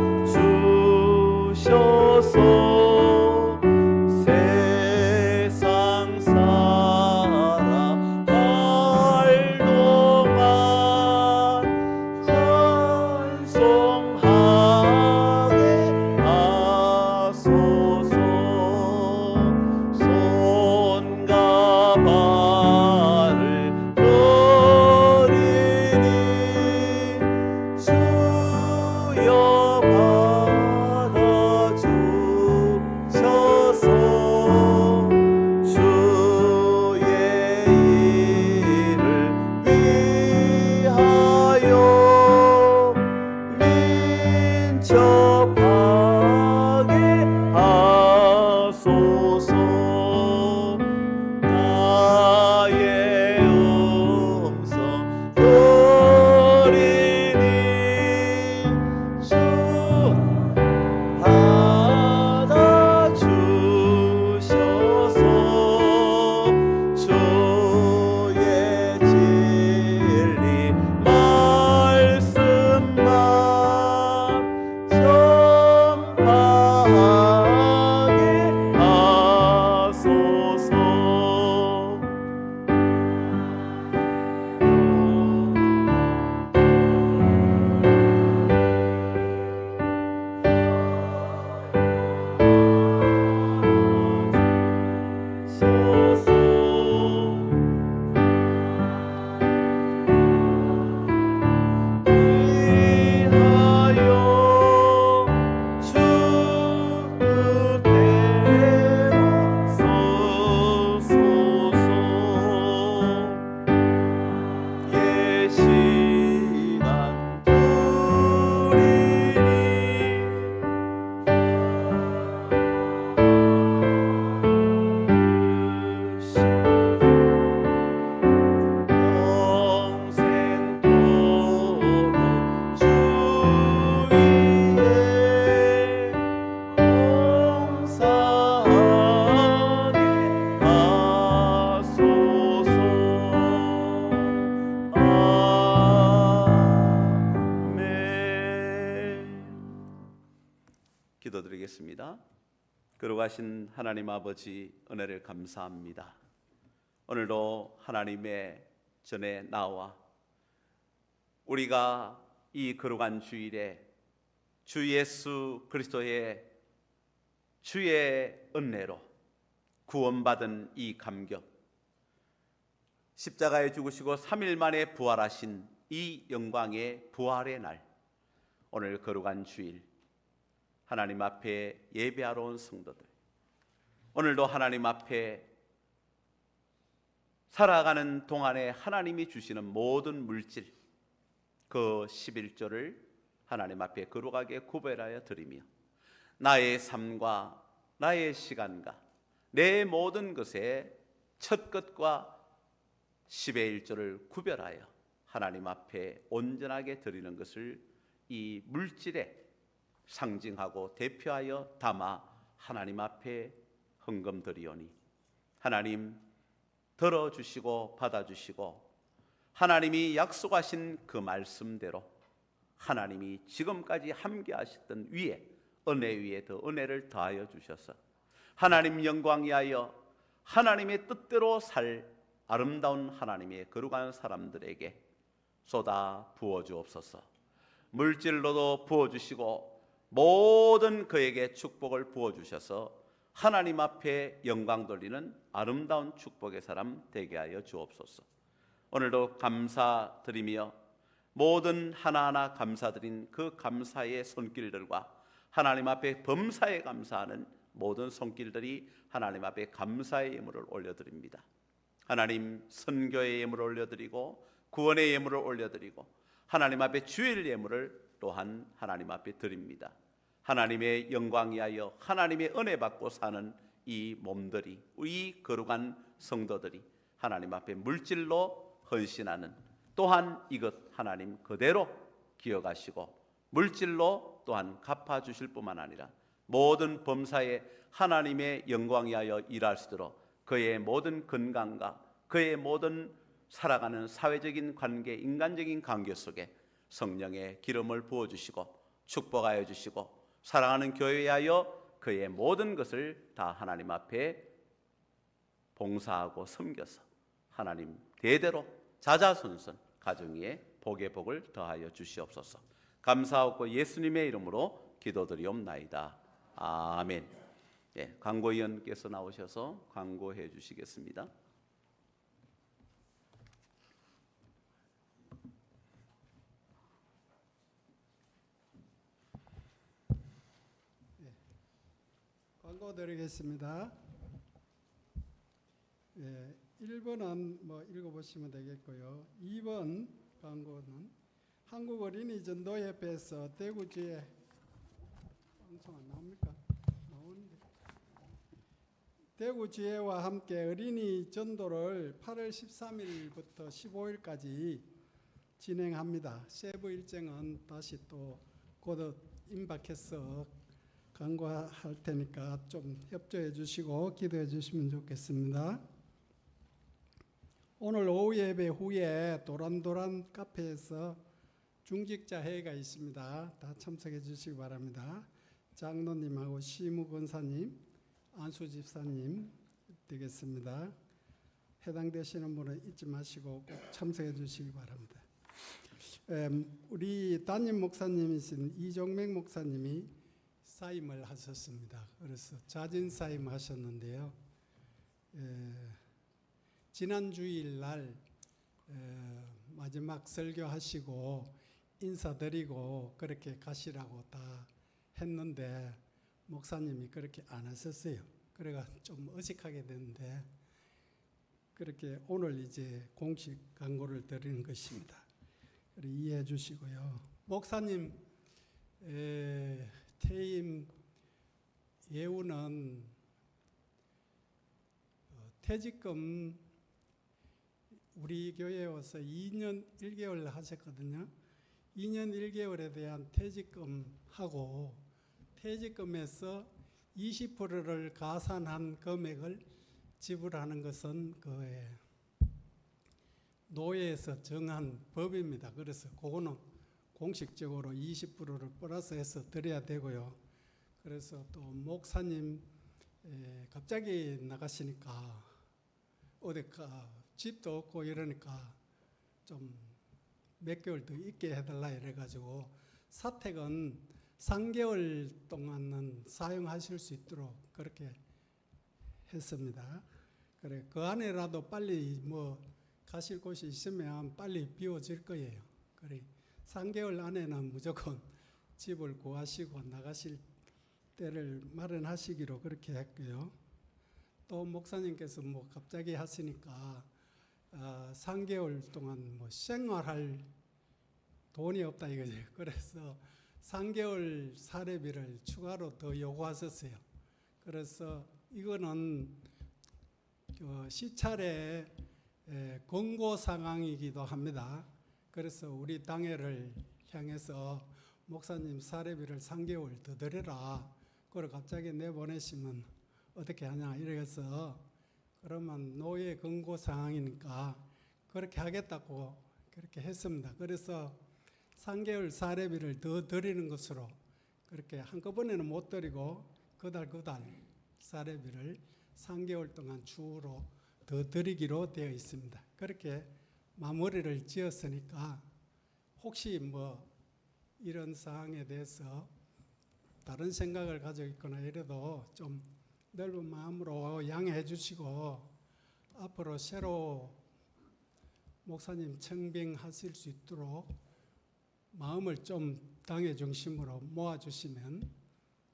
주셔서 세상 살아갈 동안 찬송하게 하소서. 손과 발을 드리니 주여 받아 주셔서 주의 일을 위하여 민첩하게 하소서. 나의 음성 드리니 주 받아 주셔서 주의 진리 말씀만 전파하게 하소서. 위하여 주 뜻대로 서소서. 예시간 드리니 영생토록 주 위에 봉사하게 하소서. 아멘. 기도드리겠습니다. 거룩하신 하나님 아버지 은혜를 감사합니다. 오늘도 하나님의 전에 나와 우리가 이 거룩한 주일에 주 예수 그리스도의 주의 은혜로 구원받은 이 감격, 십자가에 죽으시고 3일 만에 부활하신 이 영광의 부활의 날, 오늘 거룩한 주일 하나님 앞에 예배하러 온 성도들, 오늘도 하나님 앞에 살아가는 동안에 하나님이 주시는 모든 물질, 그 11조를 하나님 앞에 거룩하게 구별하여 드리며 나의 삶과 나의 시간과 내 모든 것의 첫 것과 10의 1조를 구별하여 하나님 앞에 온전하게 드리는 것을 이 물질에 상징하고 대표하여 담아 하나님 앞에 헌금 드리오니 하나님 들어주시고 받아주시고 하나님이 약속하신 그 말씀대로 하나님이 지금까지 함께 하셨던 위에 은혜 위에 더 은혜를 더하여 주셔서 하나님 영광 위하여 하나님의 뜻대로 살 아름다운 하나님의 거룩한 사람들에게 쏟아 부어주옵소서. 물질로도 부어주시고 모든 그에게 축복을 부어주셔서 하나님 앞에 영광 돌리는 아름다운 축복의 사람 되게 하여 주옵소서. 오늘도 감사드리며 모든 하나하나 감사드린 그 감사의 손길들과 하나님 앞에 범사에 감사하는 모든 손길들이 하나님 앞에 감사의 예물을 올려드립니다. 하나님, 선교의 예물을 올려드리고 구원의 예물을 올려드리고 하나님 앞에 주일 예물을 또한 하나님 앞에 드립니다. 하나님의 영광 위하여 하나님의 은혜 받고 사는 이 몸들이, 이 거룩한 성도들이 하나님 앞에 물질로 헌신하는, 또한 이것 하나님 그대로 기억하시고 물질로 또한 갚아주실 뿐만 아니라 모든 범사에 하나님의 영광 위하여 일할 수 있도록 그의 모든 건강과 그의 모든 살아가는 사회적인 관계, 인간적인 관계 속에 성령의 기름을 부어주시고 축복하여 주시고 사랑하는 교회에 하여 그의 모든 것을 다 하나님 앞에 봉사하고 섬겨서 하나님 대대로 자자손손 가정 위에 복의 복을 더하여 주시옵소서. 감사하고 예수님의 이름으로 기도드리옵나이다. 아멘. 예, 광고위원께서 나오셔서 광고해 주시겠습니다. 광고 드리겠습니다. 1번은 뭐 읽어보시면 되겠고요. 2번 광고는 한국어린이전도협회에서 대구지회 방송 안 나옵니까? 나오는데. 대구지회와 함께 어린이 전도를 8월 13일부터 15일까지 진행합니다. 세부 일정은 다시 또 곧 임박해서 광고할 테니까 좀 협조해 주시고 기도해 주시면 좋겠습니다. 오늘 오후 예배 후에 도란도란 카페에서 중직자 회의가 있습니다. 다 참석해 주시기 바랍니다. 장로님하고 시무 권사님, 안수 집사님 되겠습니다. 해당되시는 분은 잊지 마시고 꼭 참석해 주시기 바랍니다. 우리 담임 목사님이신 이종mek 목사님이 사임을 하셨습니다. 그래서 자진 사임하셨는데요. 지난 주일날 마지막 설교하시고 인사드리고 그렇게 가시라고 다 했는데 목사님이 그렇게 안 하셨어요. 그래가 좀 어색하게 됐는데 그렇게 오늘 이제 공식 광고를 드리는 것입니다. 이해해 주시고요. 목사님 퇴임 예우는 퇴직금 우리 교회에 와서 2년 1개월 하셨거든요. 2년 1개월에 대한 퇴직금하고 퇴직금에서 20%를 가산한 금액을 지불하는 것은 그 노예에서 정한 법입니다. 그래서 그거는 공식적으로 20%를 플러스해서 드려야 되고요. 그래서 또 목사님 갑자기 나가시니까 어디가 집도 없고 이러니까 좀 몇 개월 더 있게 해달라 이래가지고 사택은 3개월 동안은 사용하실 수 있도록 그렇게 했습니다. 그래 그 안에라도 빨리 뭐 가실 곳이 있으면 빨리 비워질 거예요. 그래 3개월 안에는 무조건 집을 구하시고 나가실 때를 마련하시기로 그렇게 했고요. 또 목사님께서 뭐 갑자기 하시니까 3개월 동안 뭐 생활할 돈이 없다 이거죠. 그래서 3개월 사례비를 추가로 더 요구하셨어요. 그래서 이거는 시찰의 권고 상황이기도 합니다. 그래서 우리 당회를 향해서 목사님 사례비를 3개월 더 드려라. 그걸 갑자기 내보내시면 어떻게 하냐 이래서 그러면 노예 권고 상황이니까 그렇게 하겠다고 그렇게 했습니다. 그래서 3개월 사례비를 더 드리는 것으로 그렇게 한꺼번에는 못 드리고 그달 사례비를 3개월 동안 추후로 더 드리기로 되어 있습니다. 그렇게 마무리를 지었으니까 혹시 뭐 이런 사항에 대해서 다른 생각을 가지고 있거나 이래도 좀 넓은 마음으로 양해해 주시고 앞으로 새로 목사님 청빙하실 수 있도록 마음을 좀 당의 중심으로 모아주시면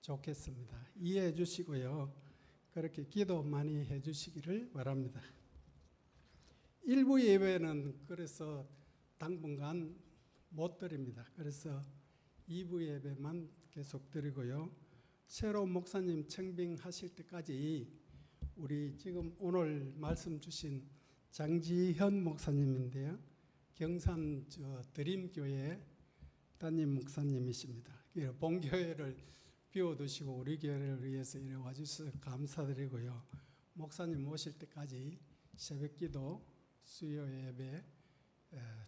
좋겠습니다. 이해해 주시고요. 그렇게 기도 많이 해 주시기를 바랍니다. 일부 예배는 그래서 당분간 못 드립니다. 그래서 2부 예배만 계속 드리고요. 새로운 목사님 청빙하실 때까지 우리 지금 오늘 말씀 주신 장지현 목사님인데요. 경산 드림교회 담임 목사님이십니다. 본교회를 비워두시고 우리 교회를 위해서 이래 와주셔서 감사드리고요. 목사님 오실 때까지 새벽기도, 수요 예배,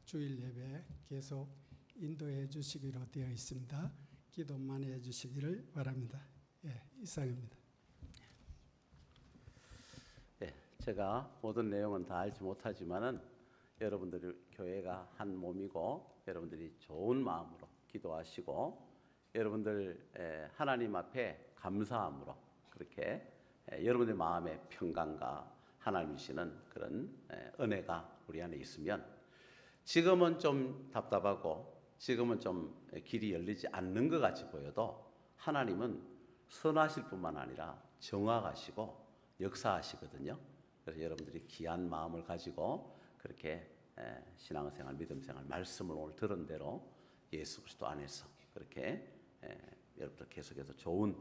주일 예배 계속 인도해 주시기로 되어 있습니다. 기도 많이 해 주시기를 바랍니다. 이상입니다. 제가 모든 내용은 다 알지 못하지만은 여러분들이 교회가 한 몸이고 여러분들이 좋은 마음으로 기도하시고 여러분들 하나님 앞에 감사함으로 그렇게 여러분들 마음의 평강과 하나님이 주시는 그런 은혜가 우리 안에 있으면 지금은 좀 답답하고 지금은 좀 길이 열리지 않는 것 같이 보여도 하나님은 선하실 뿐만 아니라 정확하시고 역사하시거든요. 그래서 여러분들이 귀한 마음을 가지고 그렇게 신앙생활, 믿음생활, 말씀을 오늘 들은 대로 예수 그리스도 안에서 그렇게 여러분들 계속해서 좋은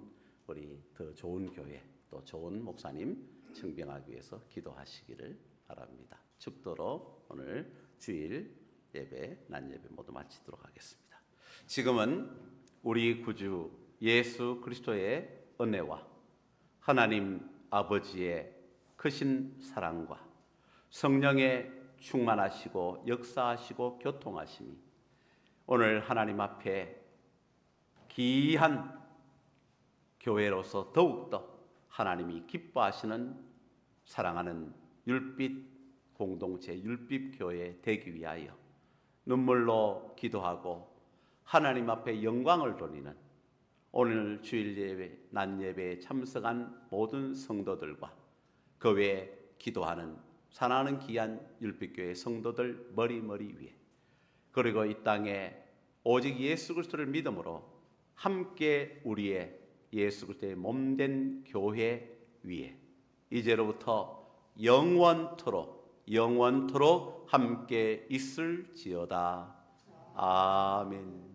우리 더 좋은 교회 또 좋은 목사님 청빙하기 위해서 기도하시기를 바랍니다. 축도로 오늘 주일 예배, 낮 예배 모두 마치도록 하겠습니다. 지금은 우리 구주 예수 그리스도의 은혜와 하나님 아버지의 크신 사랑과 성령의 충만하시고 역사하시고 교통하심이 오늘 하나님 앞에 귀한 교회로서 더욱더 하나님이 기뻐하시는 사랑하는 율빛 공동체 율빛 교회 되기 위하여 눈물로 기도하고 하나님 앞에 영광을 돌리는 오늘 주일 예배, 낮 예배에 참석한 모든 성도들과 그 외에 기도하는 사랑하는 귀한 율빛교회 성도들 머리 위에 그리고 이 땅에 오직 예수 그리스도를 믿음으로 함께 우리의 예수 그리스도의 몸된 교회 위에 이제로부터 영원토록 함께 있을지어다. 아멘.